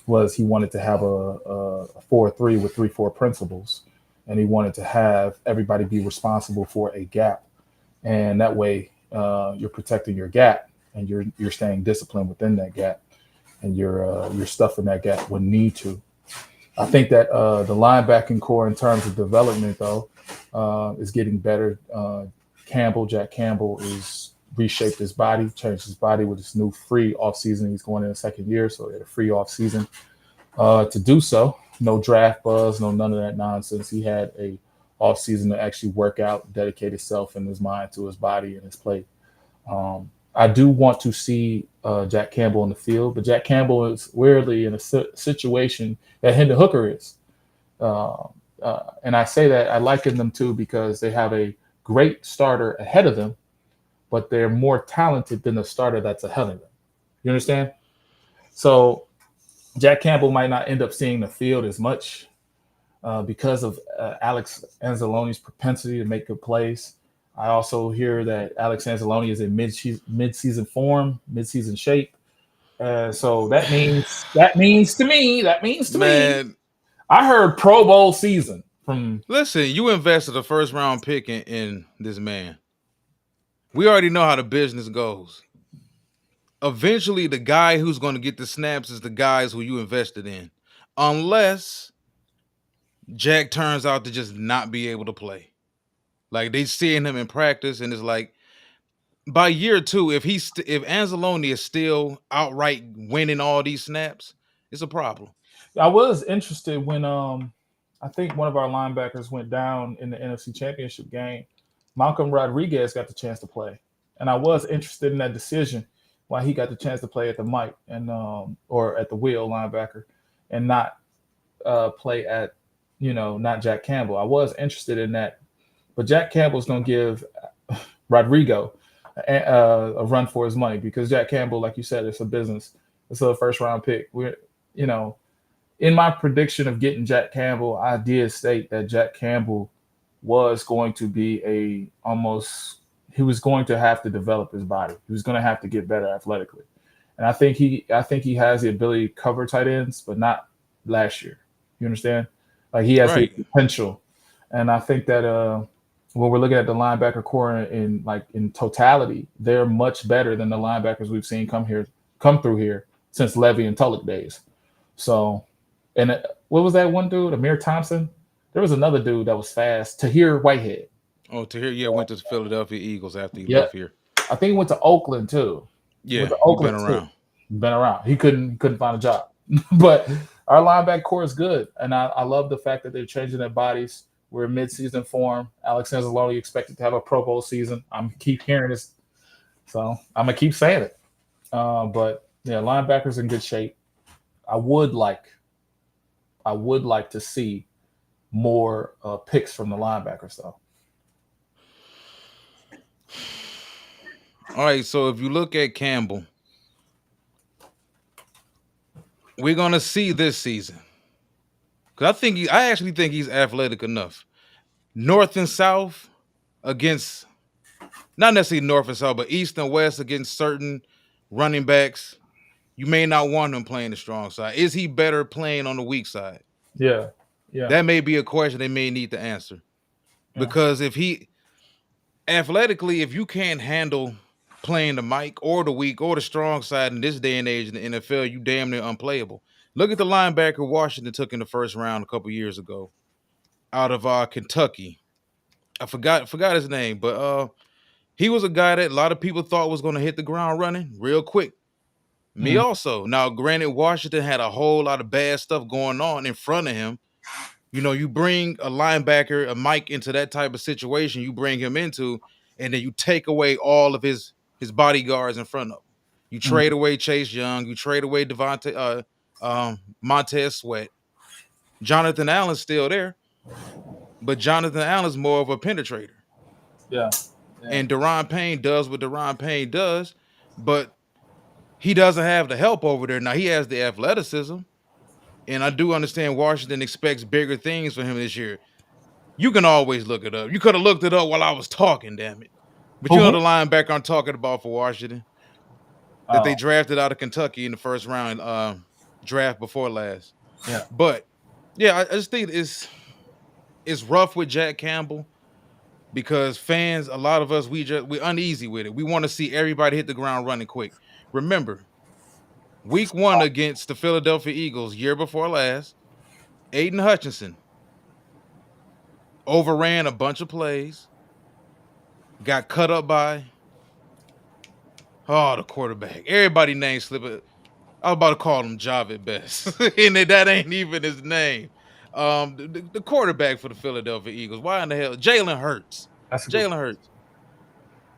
was he wanted to have a 4-3 with 3-4 principles. And he wanted to have everybody be responsible for a gap. And that way you're protecting your gap and you're staying disciplined within that gap. And you're stuffing that gap when need to. I think that the linebacking core in terms of development, though, is getting better. Jack Campbell is reshaped his body, changed his body with his new free offseason. He's going in the second year, so he had a free offseason to do so. No draft buzz, none of that nonsense. He had a offseason to actually work out, dedicate himself and his mind to his body and his play. I do want to see Jack Campbell in the field, but Jack Campbell is weirdly in a situation that Hendon Hooker is. And I say that I liken them to because they have a great starter ahead of them, but they're more talented than the starter that's ahead of them. You understand? So Jack Campbell might not end up seeing the field as much because of Alex Anzalone's propensity to make good plays. I also hear that Alex Anzalone is in mid-season form, mid-season shape. So that means to me, I heard Pro Bowl season from. Listen, you invested a first round pick in this man. We already know how the business goes. Eventually, the guy who's going to get the snaps is the guys who you invested in, unless Jack turns out to just not be able to play. Like they seeing him in practice, and it's like by year 2, if Anzalone is still outright winning all these snaps, it's a problem. I was interested when I think one of our linebackers went down in the NFC Championship game. Malcolm Rodriguez got the chance to play, and I was interested in that decision why he got the chance to play at the Mike and or at the wheel linebacker, and not play at not Jack Campbell. I was interested in that. But Jack Campbell's going to give Rodrigo a run for his money because Jack Campbell, like you said, it's a business. It's a first-round pick. In my prediction of getting Jack Campbell, I did state that Jack Campbell was going to be he was going to have to develop his body. He was going to have to get better athletically. And I think he has the ability to cover tight ends, but not last year. You understand? Like he has the potential. And I think that when we're looking at the linebacker core in totality, they're much better than the linebackers we've seen come through here since Levy and Tulloch days. So, and what was that one dude, Amir Thompson? There was another dude that was fast, Tahir Whitehead. Oh, Tahir, went to the Philadelphia Eagles after he Yeah, left here. I think he went to Oakland too. Yeah, Went to he been Oakland too. around. Been around. He couldn't find a job. But our linebacker core is good, and I love the fact that they're changing their bodies. We're in mid-season form. Alex Anzalone expected to have a Pro Bowl season. I'm keep hearing this, so I'm gonna keep saying it. But yeah, linebackers in good shape. I would like to see more picks from the linebackers, though. All right, so if you look at Campbell, we're gonna see this season. Because I actually think he's athletic enough. North and South against, not necessarily North and South, but East and West against certain running backs. You may not want him playing the strong side. Is he better playing on the weak side? Yeah. That may be a question they may need to answer. Yeah. Because if he athletically, if you can't handle playing the mic or the weak or the strong side in this day and age in the NFL, you damn near unplayable. Look at the linebacker Washington took in the first round a couple years ago out of Kentucky. I forgot his name, but he was a guy that a lot of people thought was going to hit the ground running real quick. Me also. Now, granted, Washington had a whole lot of bad stuff going on in front of him. You know, you bring a linebacker, a Mike, into that type of situation, you bring him into, and then you take away all of his bodyguards in front of him. You trade away Chase Young, you trade away Montez Sweat. Jonathan Allen's still there, but Jonathan Allen's more of a penetrator. Yeah. And Daron Payne does what Daron Payne does, but he doesn't have the help over there. Now, he has the athleticism, and I do understand Washington expects bigger things from him this year. You can always look it up. You could have looked it up while I was talking, damn it. But you know the linebacker I'm talking about for Washington that they drafted out of Kentucky in the first round draft before last. Yeah. But, yeah, I just think it's rough with Jack Campbell because fans, a lot of us, we're uneasy with it. We want to see everybody hit the ground running quick. Remember, week 1 against the Philadelphia Eagles, year before last, Aiden Hutchinson overran a bunch of plays, got cut up by the quarterback. Everybody name slipping. I was about to call him Javid Best, and that ain't even his name. The quarterback for the Philadelphia Eagles. Why in the hell? Jalen Hurts. Jalen Hurts.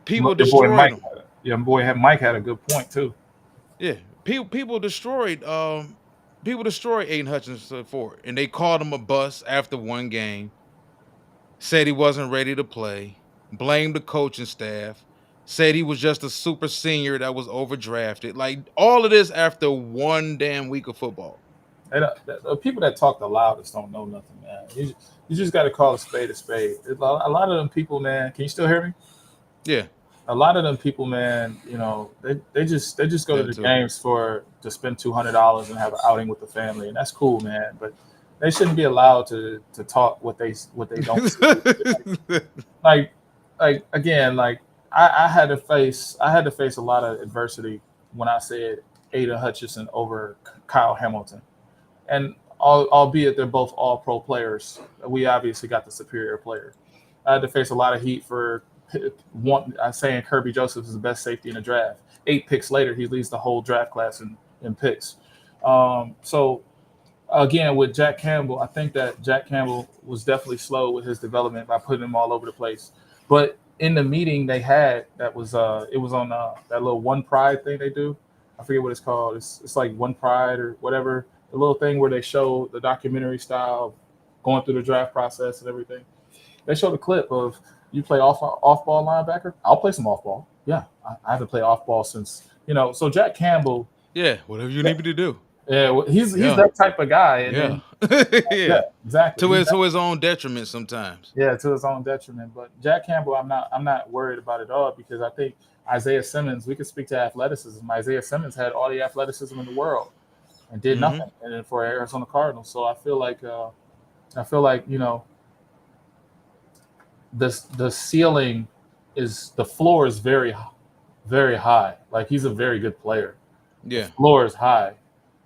People destroyed him. Yeah, Mike had a good point too. Yeah, people destroyed Aiden Hutchinson for it, and they called him a bust after one game. Said he wasn't ready to play. Blamed the coaching staff. Said he was just a super senior that was overdrafted. Like, all of this after one damn week of football. And, the people that talk the loudest don't know nothing, man. You just got to call a spade a spade. A lot of them people, man. Can you still hear me? Yeah. A lot of them people, man. You know, they just go to the games to spend $200 and have an outing with the family, and that's cool, man. But they shouldn't be allowed to talk what they don't. like again, like I had to face a lot of adversity when I said Aiden Hutchinson over Kyle Hamilton. And albeit they're both all-pro players, we obviously got the superior player. I had to face a lot of heat for saying Kirby Joseph is the best safety in the draft. 8 picks later, he leads the whole draft class in picks. So, again, with Jack Campbell, I think that Jack Campbell was definitely slow with his development by putting him all over the place. But in the meeting they had, it was on that little One Pride thing they do. I forget what it's called. It's like One Pride or whatever. The little thing where they show the documentary style of going through the draft process and everything. They showed a clip of you play off-ball linebacker. I'll play some off-ball. Yeah, I haven't played off-ball since, so Jack Campbell. Yeah, whatever you need me to do. Yeah, he's that type of guy. And yeah, exactly. To his own detriment sometimes. Yeah, to his own detriment. But Jack Campbell, I'm not worried about it at all because I think Isaiah Simmons, we could speak to athleticism. Isaiah Simmons had all the athleticism in the world and did nothing and for Arizona Cardinals. So I feel like the ceiling the floor is very, very high. Like, he's a very good player. Yeah, the floor is high.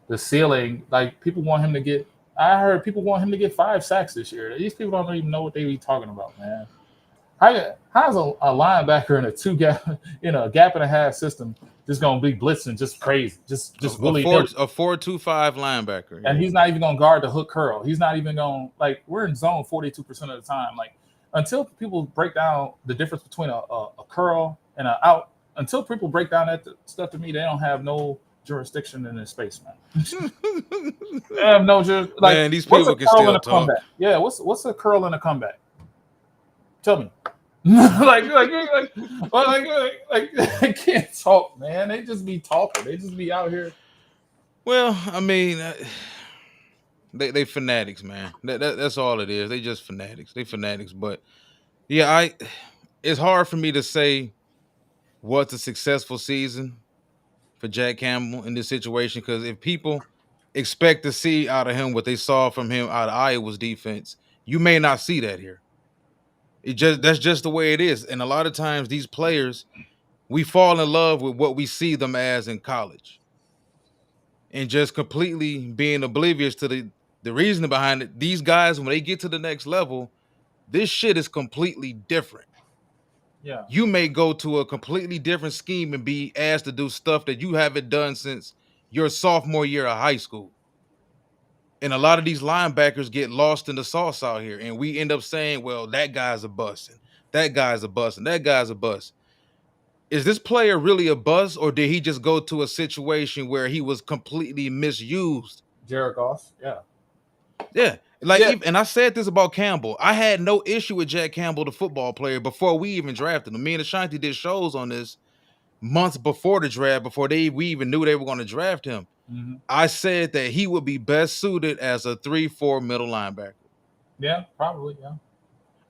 The ceiling, like, people want him to get I heard people want him to get 5 sacks this year. These people don't even know what they be talking about, man. How's a linebacker in a two gap a gap and a half system just gonna be blitzing just crazy, just willy nilly? A 4-2-5 linebacker, And he's not even gonna guard the hook curl. He's not even gonna we're in zone 42% of the time. Like until people break down the difference between a curl and an out, until people break down that stuff to me, they don't have no jurisdiction in this space, man. They have no man, these people can still talk. Comeback? Yeah, what's a curl and a comeback? Tell me. I can't talk, man. They just be talking. They just be out here. Well, I mean, they fanatics, man. That's all it is. They just fanatics. They fanatics. But yeah, it's hard for me to say what's a successful season for Jack Campbell in this situation, because if people expect to see out of him what they saw from him out of Iowa's defense, you may not see that here. That's just the way it is. And a lot of times these players, we fall in love with what we see them as in college. And just completely being oblivious to the reason behind it. These guys, when they get to the next level, this shit is completely different. Yeah. You may go to a completely different scheme and be asked to do stuff that you haven't done since your sophomore year of high school. And a lot of these linebackers get lost in the sauce out here. And we end up saying, well, that guy's a bust. And that guy's a bust. And that guy's a bust. Is this player really a bust, or did he just go to a situation where he was completely misused? Jared Goff, yeah. Yeah. And I said this about Campbell. I had no issue with Jack Campbell, the football player, before we even drafted him. Me and Ashanti did shows on this months before the draft, before we even knew they were going to draft him. Mm-hmm. I said that he would be best suited as a 3-4 middle linebacker. Yeah, probably, yeah.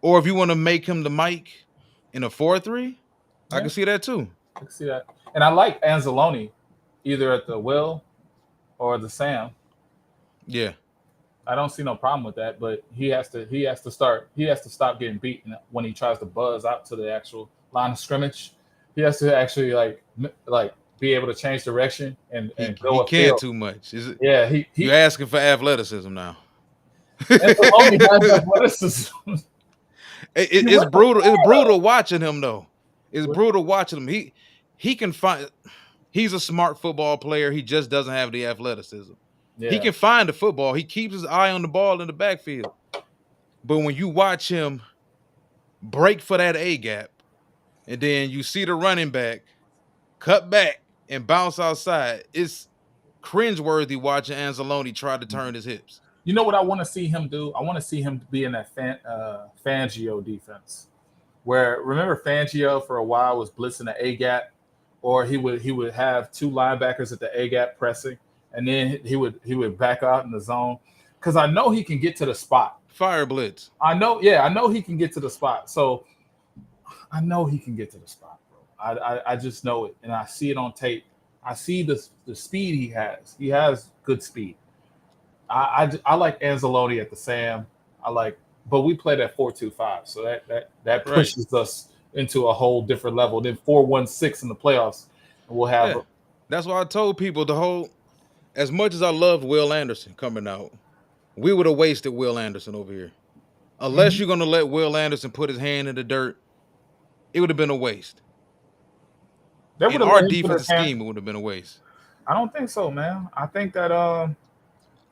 Or if you want to make him the Mike in a 4-3, I can see that too. I can see that. And I like Anzalone either at the Will or the Sam. Yeah. I don't see no problem with that, but he has to stop getting beaten when he tries to buzz out to the actual line of scrimmage. He has to actually like be able to change direction and go upfield. He can't too much. Is it? Yeah, you're asking for athleticism now. Athleticism. It's brutal. It's brutal watching him though. It's brutal watching him. He can find. He's a smart football player. He just doesn't have the athleticism. Yeah. He can find the football. He keeps his eye on the ball in the backfield. But when you watch him break for that A gap, and then you see the running back cut back and bounce outside, it's cringeworthy watching Anzalone try to turn his hips. You know what I want to see him do? I want to see him be in that Fangio defense. Where remember Fangio for a while was blitzing the A gap, or he would have two linebackers at the A gap pressing, and then he would back out in the zone. Because I know he can get to the spot. Fire blitz. I know he can get to the spot. So I know he can get to the spot, bro. I just know it, and I see it on tape. I see the speed he has. He has good speed. I like Anzalone at the Sam. But we played at 4-2-5, so that pushes us into a whole different level. Then 4-1-6 in the playoffs, and we'll have. Yeah. That's why I told people as much as I loved Will Anderson coming out, we would have wasted Will Anderson over here. Unless you're going to let Will Anderson put his hand in the dirt, it would have been a waste. In our defensive scheme, it would have been a waste. I don't think so, man. I think that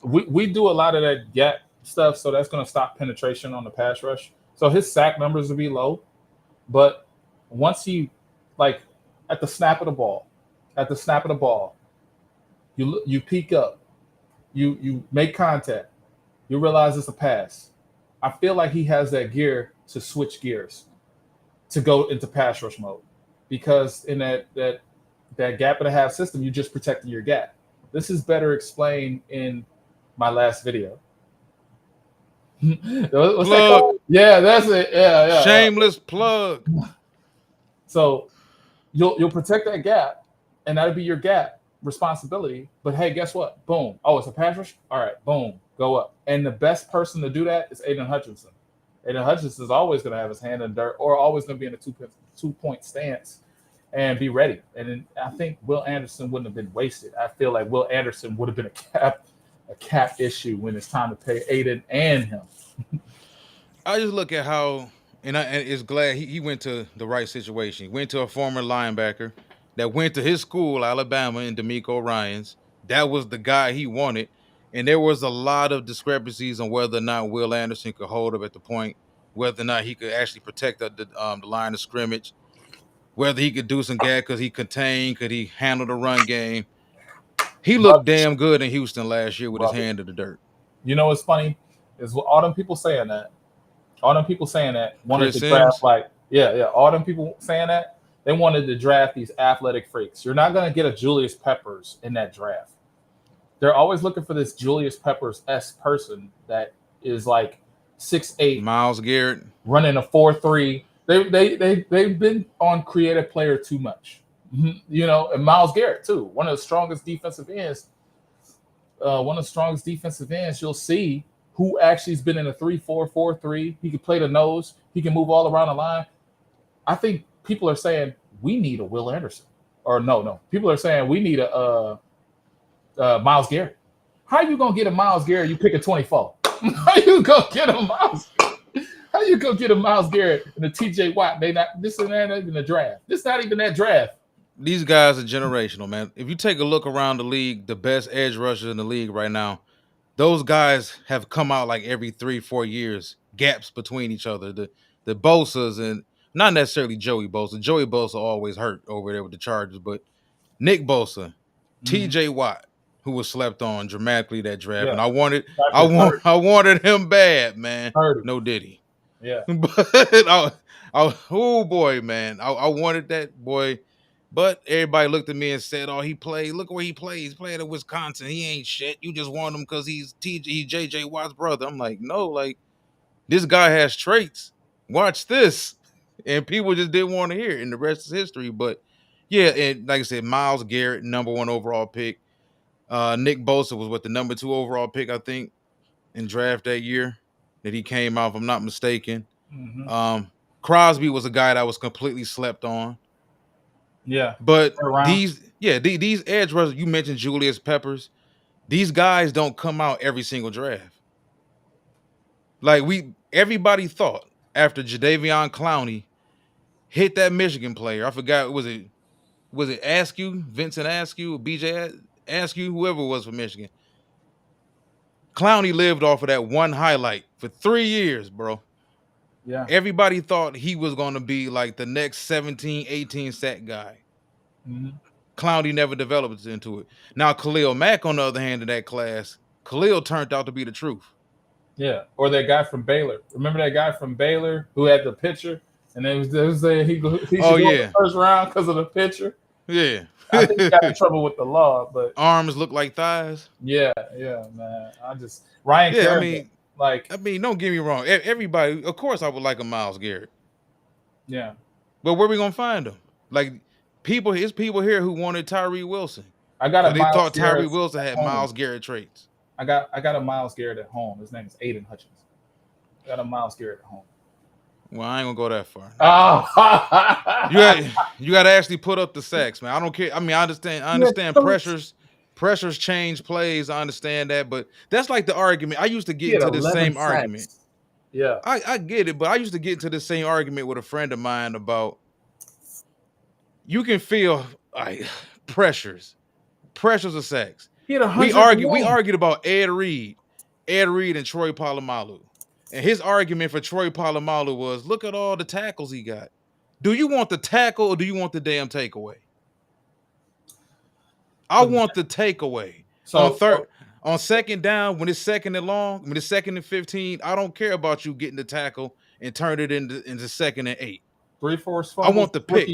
we do a lot of that gap stuff, so that's going to stop penetration on the pass rush. So his sack numbers will be low, but once he, at the snap of the ball, you peek up, you make contact, you realize it's a pass. I feel like he has that gear to switch gears, to go into pass rush mode, because in that gap and a half system, you're just protecting your gap. This is better explained in my last video. What's that called? Yeah, that's it. Yeah. Shameless plug. So you'll protect that gap, and that'll be your gap responsibility. But hey, guess what? Boom. Oh, it's a pass rush? All right, boom, go up. And the best person to do that is Aiden Hutchinson. Aiden Hutchinson is always going to have his hand in the dirt, or always going to be in a 2-point stance and be ready. And then I think Will Anderson wouldn't have been wasted. I feel like Will Anderson would have been a a cap issue when it's time to pay Aiden and him. I just look at how, and it's glad he went to the right situation. He went to a former linebacker that went to his school, Alabama, and D'Amico Ryans. That was the guy he wanted. And there was a lot of discrepancies on whether or not Will Anderson could hold up at the point, whether or not he could actually protect the line of scrimmage, whether he could do some gag because he contained, could he handle the run game. He looked damn good in Houston last year with his hand in the dirt. You know what's funny is all them people saying that. All them people saying that wanted Chris to Sims. draft all them people saying that they wanted to draft these athletic freaks. You're not going to get a Julius Peppers in that draft. They're always looking for this Julius Peppers-esque person that is like 6'8", Myles Garrett running a 4.3. They've been on creative player too much, you know, and Myles Garrett too, one of the strongest defensive ends. You'll see who actually has been in a 3-4, 4-3. He can play the nose. He can move all around the line. I think people are saying we need a Will Anderson, or no. People are saying we need a Myles Garrett. How you gonna get a Myles Garrett? You pick a 24. How you gonna get a Myles? How you gonna get a Myles Garrett and a T.J. Watt? This is not even a draft. This is not even that draft. These guys are generational, man. If you take a look around the league, the best edge rushers in the league right now, those guys have come out like every 3-4 years, gaps between each other. The Bosas, and not necessarily Joey Bosa. Joey Bosa always hurt over there with the Chargers, but Nick Bosa, T.J. Watt, who was slept on dramatically that draft, and I wanted him bad, man. No diddy. Yeah, but oh boy, man, I wanted that boy. But everybody looked at me and said, "Oh, he played. Look where he plays. He's playing at Wisconsin. He ain't shit. You just want him because he's J.J. Watt's brother." I'm like, no, like this guy has traits. Watch this, and people just didn't want to hear it, and the rest is history. But yeah, and like I said, Myles Garrett, number 1 overall pick. Nick Bosa was the number 2 overall pick, I think, in draft that year that he came out, if I'm not mistaken. Crosby was a guy that was completely slept on. Yeah, but these edge rushers, you mentioned Julius Peppers. These guys don't come out every single draft. Like everybody thought after Jadeveon Clowney hit that Michigan player. I forgot, was it Askew, Vincent Askew, BJ Askew, whoever it was for Michigan. Clowney lived off of that one highlight for 3 years, bro. Yeah. Everybody thought he was going to be like the next 17, 18 sack guy. Clowney never developed into it. Now, Khalil Mack, on the other hand, in that class, Khalil turned out to be the truth. Yeah. Or that guy from Baylor. Remember that guy from Baylor who had the pitcher? And then he should go in the first round because of the pitcher? Yeah. I think he got in trouble with the law, but arms look like thighs. Yeah, man. Ryan Kerrigan. I mean, don't get me wrong. Everybody, of course, I would like a Myles Garrett. Yeah, but where we gonna find him? Like it's people here who wanted Tyree Wilson. They thought Tyree Wilson had Myles Garrett traits. I got a Myles Garrett at home. His name is Aiden Hutchins. I got a Myles Garrett at home. Well, I ain't gonna go that far. Oh. you got to actually put up the sacks, man. I don't care. I mean, I understand pressures change plays. I understand that, but that's like the argument. I used to get into the same argument. Yeah, I get it, but I used to get into the same argument with a friend of mine about you can feel pressures of sacks. We argued about Ed Reed and Troy Polamalu. And his argument for Troy Polamalu was, look at all the tackles he got. Do you want the tackle or do you want the damn takeaway? I want the takeaway. So on second down, when it's second and long, when it's second and 15, I don't care about you getting the tackle and turn it into second and 8. 3 forced fumbles. I want the pick.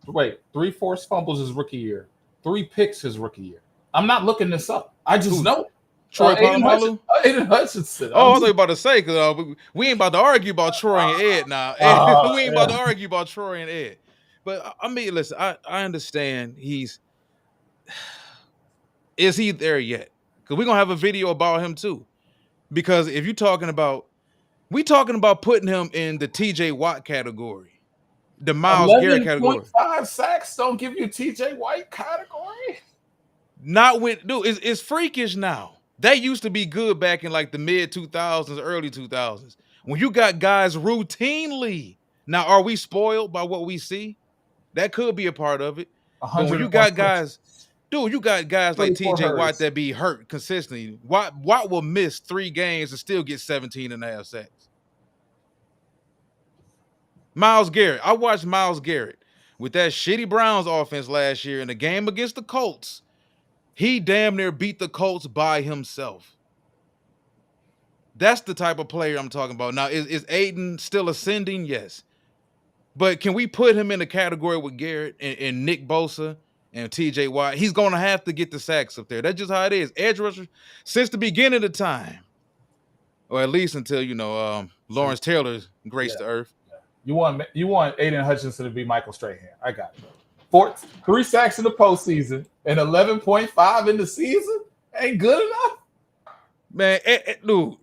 Wait, 3 forced fumbles his rookie year. 3 picks his rookie year. I'm not looking this up. I just know. Troy Polamalu? Aiden Hutchinson. Oh, I was about to say, because we ain't about to argue about Troy and Ed now. We ain't about to argue about Troy and Ed. But, I mean, listen, I understand is he there yet? Because we're going to have a video about him, too. Because if you're talking about putting him in the T.J. Watt category, the Myles Garrett category. 11.5 sacks don't give you T.J. Watt category? Not with, dude, it's freakish now. That used to be good back in like the mid 2000s, early 2000s. When you got guys routinely. Now, are we spoiled by what we see? That could be a part of it. But when you 101 got guys, dude, you got guys like 24 TJ Watt hurries. that be hurt consistently. Watt will miss 3 games and still get 17 and a half sacks. Myles Garrett. I watched Myles Garrett with that shitty Browns offense last year in the game against the Colts. He damn near beat the Colts by himself. That's the type of player I'm talking about. Now, is Aiden still ascending? Yes. But can we put him in the category with Garrett and Nick Bosa and TJ Watt? He's going to have to get the sacks up there. That's just how it is. Edge rusher, since the beginning of time, or at least until, Lawrence Taylor graced the earth. You want Aiden Hutchinson to be Michael Strahan. I got it. 3 sacks in the postseason and 11.5 in the season ain't good enough. Man, dude,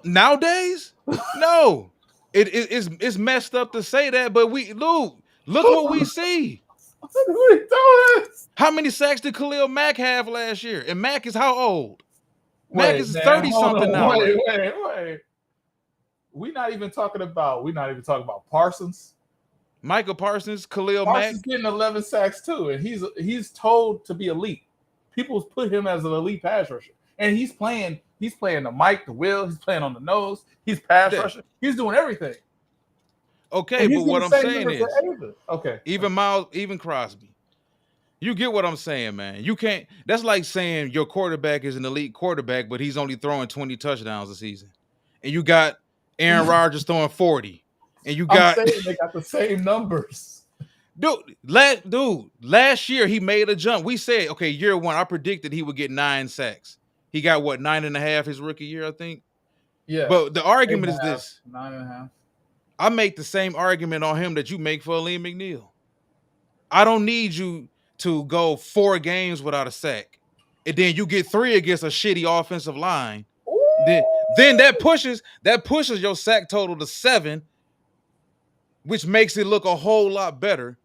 nowadays, no. It's messed up to say that, but look what we see. What are we doing? How many sacks did Khalil Mack have last year? And Mack is how old? Mack is 30-something now. Wait. We're not even talking about Parsons. Michael Parsons, Khalil Parsons Mack getting 11 sacks too, and he's told to be elite. People put him as an elite pass rusher, and he's playing the mic, the wheel. He's playing on the nose. He's pass rushing. He's doing everything. Okay, but what I'm saying is, okay, even Crosby. You get what I'm saying, man. You can't. That's like saying your quarterback is an elite quarterback, but he's only throwing 20 touchdowns a season, and you got Aaron Rodgers throwing 40, and you got. I'm saying they got the same numbers. Last year he made a jump. We said, okay, year 1, I predicted he would get 9 sacks. He got 9.5 his rookie year, I think. Yeah. But the argument is this: 9.5. I make the same argument on him that you make for Aleem McNeil. I don't need you to go 4 games without a sack, and then you get 3 against a shitty offensive line. Then that pushes your sack total to 7, which makes it look a whole lot better.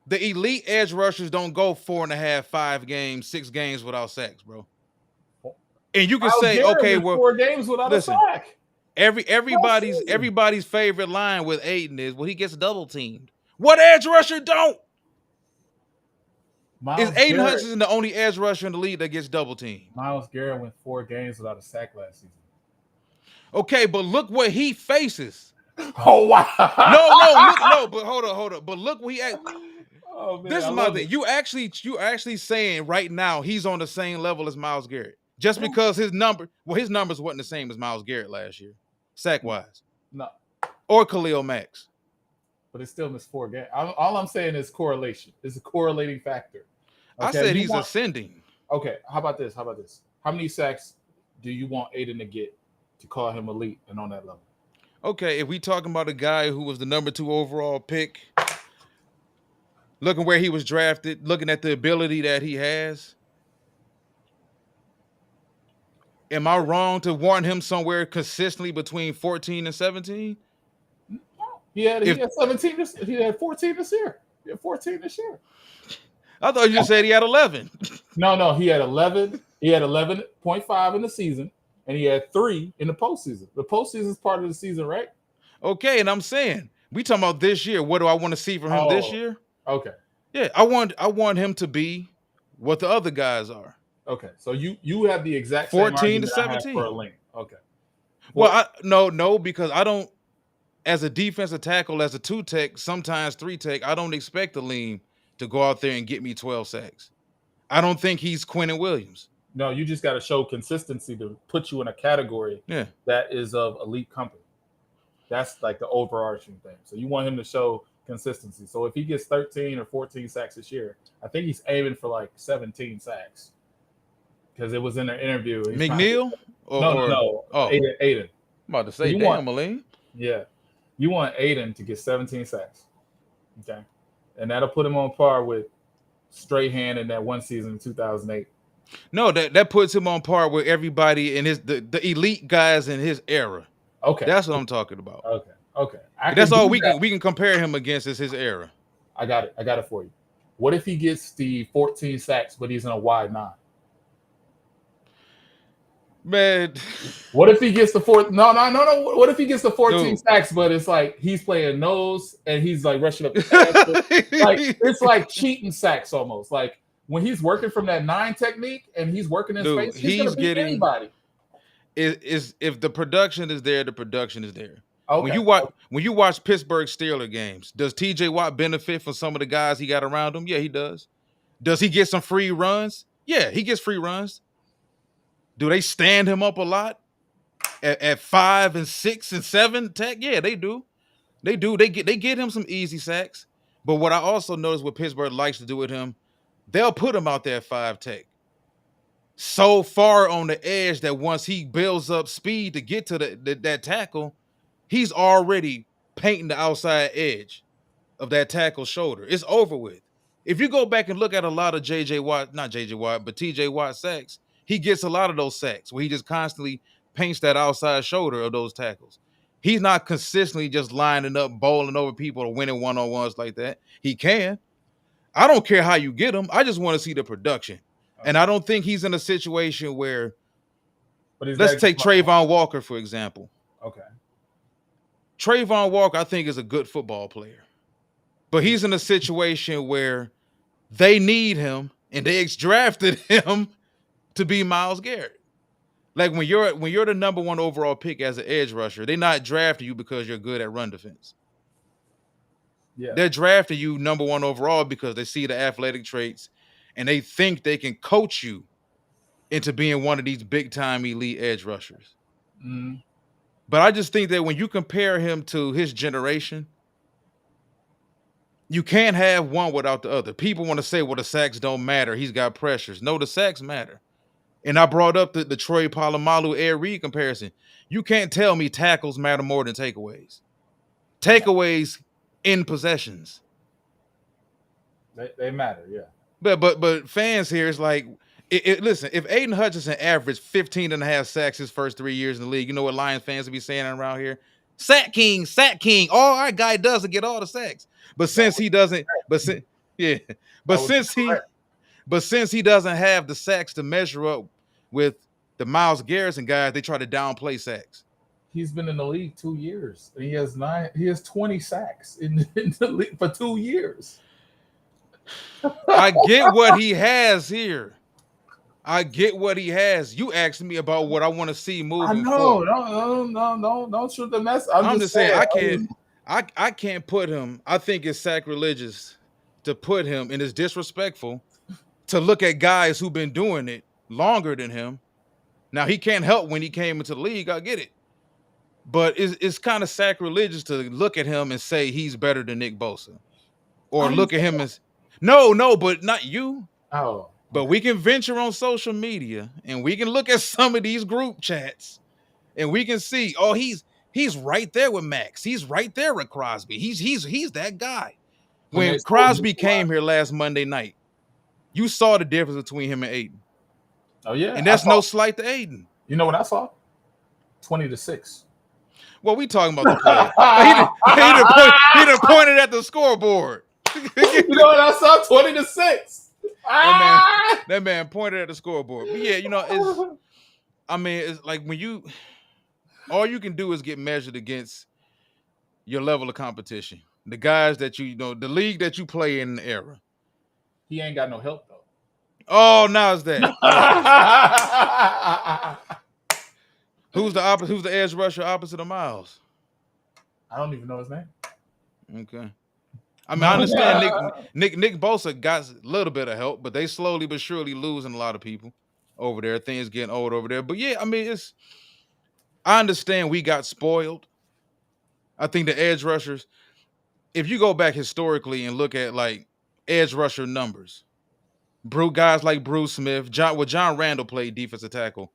The elite edge rushers don't go 4.5, 5 games, 6 games without sacks, bro. And you can say, okay, well, 4 games without a sack. Everybody's favorite line with Aiden is, well, he gets double teamed. What edge rusher don't? Is Aiden Hutchinson the only edge rusher in the league that gets double teamed? Myles Garrett went 4 games without a sack last season. Okay, but look what he faces. Oh wow! But hold on. But look what he. Oh, man, this is my thing. You actually saying right now he's on the same level as Myles Garrett just because his numbers wasn't the same as Myles Garrett last year, sack wise. No. Or Khalil Mack's. But it still missed 4 games. All I'm saying is correlation. It's a correlating factor. Okay? I said he's ascending. Okay, how about this? How many sacks do you want Aiden to get to call him elite and on that level? Okay, if we talking about a guy who was the number 2 overall pick, looking where he was drafted, looking at the ability that he has, am I wrong to want him somewhere consistently between 14 and 17? He had 17. He had 14 this year. He had 14 this year. I thought you said he had 11. No, he had 11. He had 11.5 in the season, and he had 3 in the postseason. The postseason is part of the season, right? Okay, and I'm saying we talking about this year. What do I want to see from him this year? Okay. Yeah, I want him to be what the other guys are. Okay, so you have the exact 14 to 17 for a link. Okay. Well, no, because I don't. As a defensive tackle, as a 2 tech, sometimes 3 tech, I don't expect Aleem to go out there and get me 12 sacks. I don't think he's Quinnen Williams. No, you just got to show consistency to put you in a category that is of elite company. That's like the overarching thing. So you want him to show consistency. So if he gets 13 or 14 sacks this year, I think he's aiming for like 17 sacks. Because it was in their interview. McNeil? No. Oh. Aiden. I'm about to say, damn, Aleem. Yeah. You want Aiden to get 17 sacks. Okay. And that'll put him on par with Strahan in that one season in 2008. No, that puts him on par with everybody in the elite guys in his era. Okay. That's what I'm talking about. Okay. That's all we can compare him against is his era. I got it for you. What if he gets the 14 sacks, but he's in a wide 9? Man, What if he gets the fourth? No. What if he gets the 14 dude. sacks, but it's like he's playing nose and he's like rushing up the pass? Like it's like cheating sacks almost. Like when he's working from that 9 technique and he's working in Dude, space, he's gonna he's beat getting anybody. is if the production is there, the production is there. Okay. When you watch Pittsburgh Steelers games, does TJ Watt benefit from some of the guys he got around him? Yeah, he does. Does he get some free runs? Yeah, he gets free runs. Do they stand him up a lot at 5 and 6 and 7 tech? Yeah, they do. They do. They get him some easy sacks. But what I also notice what Pittsburgh likes to do with him, they'll put him out there at 5 tech. So far on the edge that once he builds up speed to get to that tackle, he's already painting the outside edge of that tackle shoulder. It's over with. If you go back and look at a lot of TJ Watt sacks, he gets a lot of those sacks where he just constantly paints that outside shoulder of those tackles. He's not consistently just lining up, bowling over people or winning one-on-ones like that. He can. I don't care how you get him. I just want to see the production. And I don't think he's in a situation where, let's take Trayvon Walker, for example. Okay. Trayvon Walker, I think, is a good football player. But he's in a situation where they need him and they drafted him to be Myles Garrett. Like when you're the number 1 overall pick as an edge rusher, they're not drafting you because you're good at run defense. Yeah. They're drafting you number 1 overall because they see the athletic traits and they think they can coach you into being one of these big-time elite edge rushers. Mm-hmm. But I just think that when you compare him to his generation, you can't have one without the other. People want to say, well, the sacks don't matter. He's got pressures. No, the sacks matter. And I brought up the Troy Polamalu Air Reed comparison. You can't tell me tackles matter more than takeaways. Takeaways in possessions. They matter, yeah. But fans here is like, listen, if Aiden Hutchinson averaged 15 and a half sacks his first 3 years in the league, you know what Lions fans would be saying around here? Sack king, sack king. All our guy does is get all the sacks. But since he doesn't, since he doesn't have the sacks to measure up with the Myles Garrison guys, they try to downplay sacks. He's been in the league 2 years. He has 20 sacks in the league for 2 years. I get what he has here. I get what he has. You asked me about what I want to see moving forward. No, don't shoot the mess. I'm just saying I can't put him. I think it's sacrilegious to put him, and it's disrespectful to look at guys who've been doing it longer than him. Now he can't help when he came into the league. I get it, but it's kind of sacrilegious to look at him and say he's better than Nick Bosa, or look at him as no, but not you. Oh. But we can venture on social media and we can look at some of these group chats and we can see, oh, he's right there with Max. He's right there with Crosby. He's that guy. When Crosby came here last Monday night, you saw the difference between him and Aiden. Oh, yeah. And that's no slight to Aiden. You know what I saw? 20-6. Well, we talking about the play. He done pointed at the scoreboard. You know what I saw? 20-6. That man pointed at the scoreboard. But yeah, it's like when all you can do is get measured against your level of competition. The guys that the league that you play in the era. He ain't got no help though. Oh, now it's that. Who's the edge rusher opposite of Myles? I don't even know his name. Okay. I mean, I understand Nick Bosa got a little bit of help, but they slowly but surely losing a lot of people over there. Things getting old over there. But yeah, I mean, I understand we got spoiled. I think the edge rushers, if you go back historically and look at like edge rusher numbers, guys like Bruce Smith, John Randall played defensive tackle.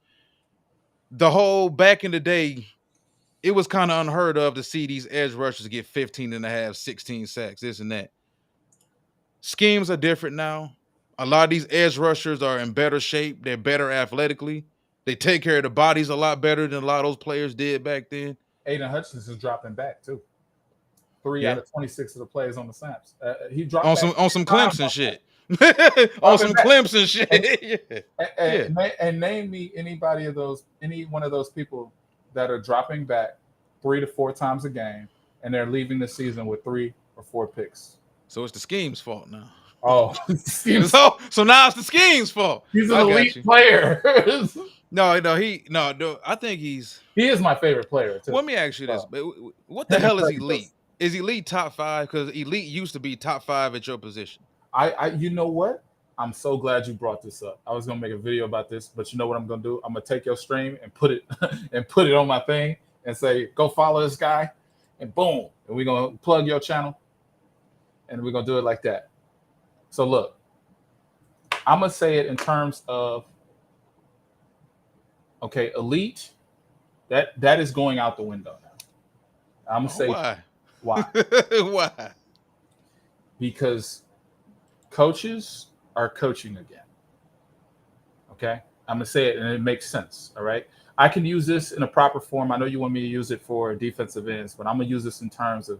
The whole back in the day, it was kind of unheard of to see these edge rushers get 15 and a half, 16 sacks, this and that. Schemes are different now. A lot of these edge rushers are in better shape. They're better athletically. They take care of the bodies a lot better than a lot of those players did back then. Aiden Hutchinson is dropping back too. 3 out of 26 of the players on the snaps. He dropped on some Clemson shit. On some Clemson shit. And name me any one of those people that are dropping back 3 to 4 times a game, and they're leaving the season with 3 or 4 picks. So it's the scheme's fault now. Oh, so now it's the scheme's fault. He's an elite player. No, I think he is my favorite player too. Let me ask you this: what the hell is elite? Is elite top 5? Because elite used to be top 5 at your position. You know what? I'm so glad you brought this up. I was gonna make a video about this, but you know what I'm gonna do? I'm gonna take your stream and put it on my thing and say, go follow this guy, and boom, and we're gonna plug your channel, and we're gonna do it like that. So look, I'm gonna say it in terms of elite. That is going out the window now. I'm gonna say why? Why? Because coaches are coaching again. Okay, I'm gonna say it, and it makes sense. All right, I can use this in a proper form. I know you want me to use it for defensive ends, but I'm gonna use this in terms of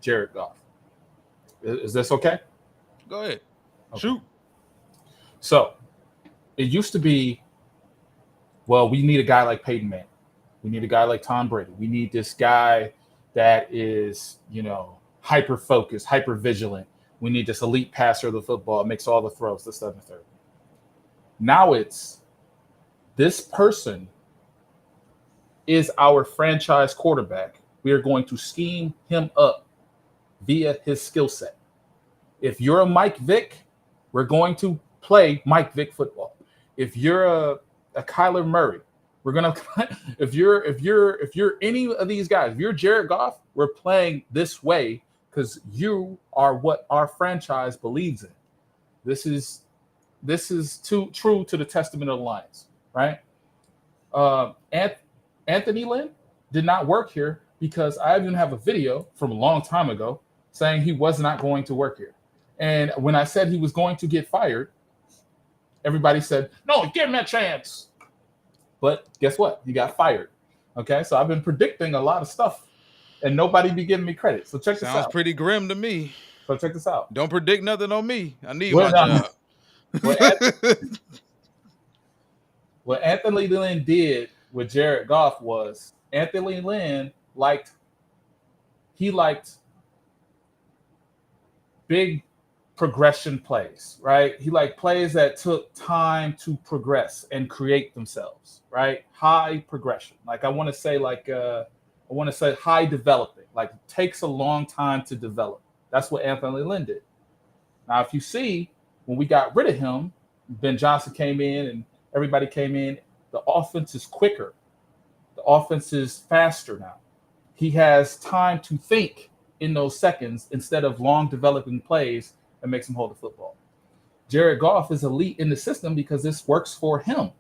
Jared Goff. Is this okay? Go ahead. Okay. Shoot. So it used to be, well, we need a guy like Peyton Manning. We need a guy like Tom Brady. We need this guy that is, hyper focused, hyper vigilant. We need this elite passer of the football, makes all the throws, this, that, and the third. Now it's this person is our franchise quarterback. We are going to scheme him up via his skill set. If you're a Mike Vick, we're going to play Mike Vick football. If you're a Kyler Murray, we're gonna. If you're any of these guys, if you're Jared Goff, we're playing this way because you are what our franchise believes in. This is too true to the testament of the Lions, right? Anthony Lynn did not work here because I even have a video from a long time ago saying he was not going to work here. And when I said he was going to get fired, everybody said, no, give him a chance. But guess what? He got fired. Okay, so I've been predicting a lot of stuff, and nobody be giving me credit. So check this out. Sounds pretty grim to me. So check this out. Don't predict nothing on me. I need my job. What Anthony Lynn did with Jared Goff was Anthony Lynn liked big progression plays, right? He liked plays that took time to progress and create themselves, right? High progression. Like I want to say high developing. Like it takes a long time to develop. That's what Anthony Lynn did. Now, if you see, when we got rid of him, Ben Johnson came in and everybody came in, the offense is quicker. The offense is faster now. He has time to think in those seconds instead of long developing plays that makes him hold the football. Jared Goff is elite in the system because this works for him.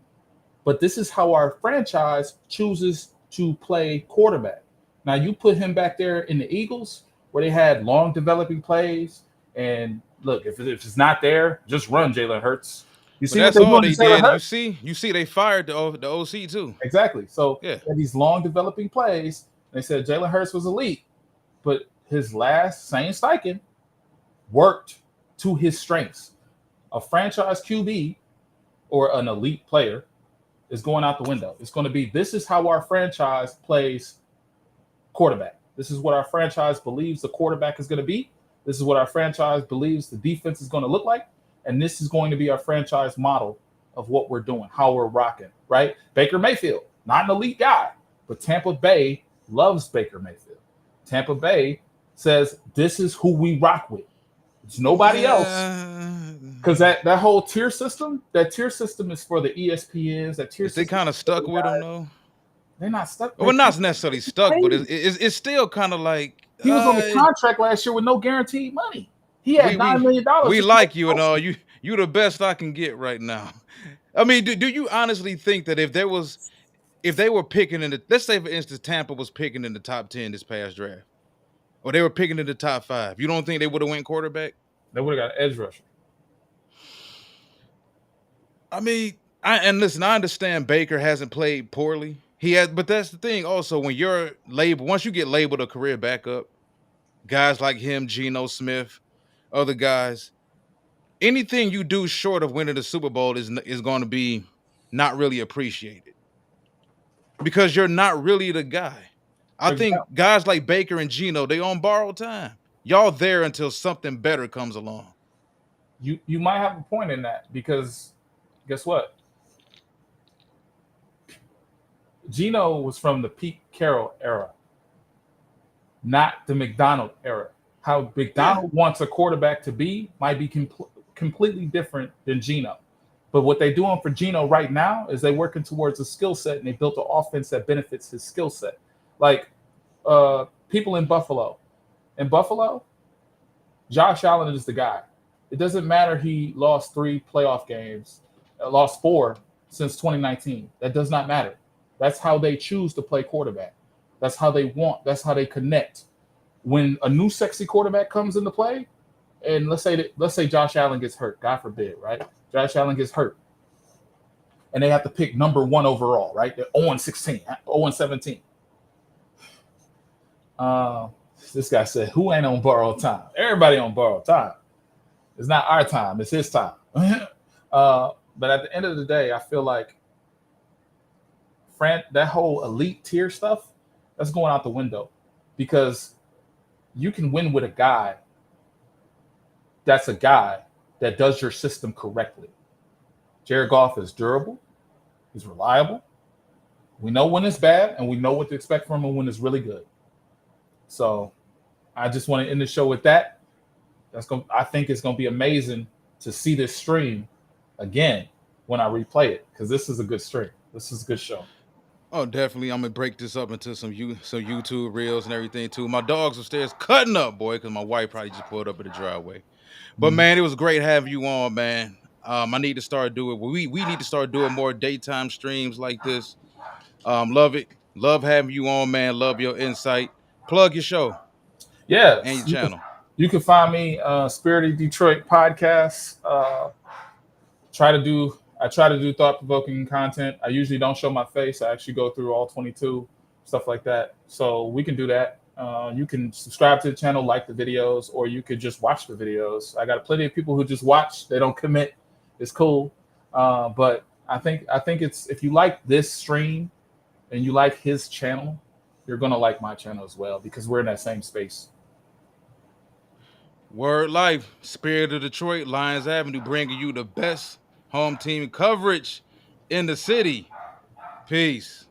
But this is how our franchise chooses to play quarterback. Now, you put him back there in the Eagles where they had long developing plays. And look, if it's not there, just run Jalen Hurts. You see, that's all they did. You see, they fired the OC too. Exactly. So these long developing plays, they said Jalen Hurts was elite, but his last Shane Steichen worked to his strengths. A franchise QB or an elite player is going out the window. It's going to be, this is how our franchise plays quarterback. This is what our franchise believes the quarterback is going to be. This is what our franchise believes the defense is going to look like. And this is going to be our franchise model of what we're doing, how we're rocking, right? Baker Mayfield, not an elite guy, but Tampa Bay loves Baker Mayfield. Tampa Bay says, this is who we rock with. It's nobody else. Because that whole tier system is for the ESPNs. That tier system. They kind of stuck with him, though. They're not stuck. Well, not necessarily stuck, but it's still kind of like he was on the contract last year with no guaguaranteed money. He had $9 million. We like you and all. You the best I can get right now. I mean, do you honestly think that if they were picking in the, let's say for instance Tampa was picking in the top 10 this past draft, or they were picking in the top 5, you don't think they would have went quarterback? They would have got an edge rusher. I mean, listen, I understand Baker hasn't played poorly. He has, but that's the thing. Also, when you're labeled, once you get labeled a career backup, guys like him, Geno Smith, other guys, anything you do short of winning the Super Bowl is going to be not really appreciated because you're not really the guy. I For think example, guys like Baker and Geno, they on borrowed time. Y'all there until something better comes along. you might have a point in that because guess what? Geno was from the Pete Carroll era, not the McDonald era. How McDonald wants a quarterback to be might be completely different than Geno. But what they're doing for Geno right now is they're working towards a skill set and they built an offense that benefits his skill set. Like people in Buffalo. In Buffalo, Josh Allen is the guy. It doesn't matter he lost 3 playoff games, lost 4 since 2019. That does not matter. That's how they choose to play quarterback. That's how they want. That's how they connect. When a new sexy quarterback comes into play, and let's say Josh Allen gets hurt, God forbid, right? Josh Allen gets hurt, and they have to pick number 1 overall, right? They're 0-16, 0-17. This guy said, "Who ain't on borrowed time? Everybody on borrowed time. It's not our time; it's his time." But at the end of the day, I feel like that whole elite tier stuff that's going out the window because you can win with a guy that's a guy that does your system correctly. Jared Goff is durable. He's reliable. We know when it's bad, and we know what to expect from him when it's really good. So I just want to end the show with that. I think it's going to be amazing to see this stream again when I replay it because this is a good stream. This is a good show. Oh, definitely. I'm gonna break this up into some YouTube reels and everything too. My dog's upstairs cutting up, boy, because my wife probably just pulled up in the driveway. But man, it was great having you on, man. I need to start doing. We need to start doing more daytime streams like this. Love it. Love having you on, man. Love your insight. Plug your show. Yeah, and your channel. You can find me Spirited Detroit podcast. I try to do thought-provoking content. I usually don't show my face. I actually go through all 22, stuff like that. So we can do that. You can subscribe to the channel, like the videos, or you could just watch the videos. I got plenty of people who just watch. They don't commit. It's cool. But I think it's if you like this stream and you like his channel, you're going to like my channel as well because we're in that same space. Word Life, Spirit of Detroit, Lions Avenue, bringing you the best home team coverage in the city. Peace.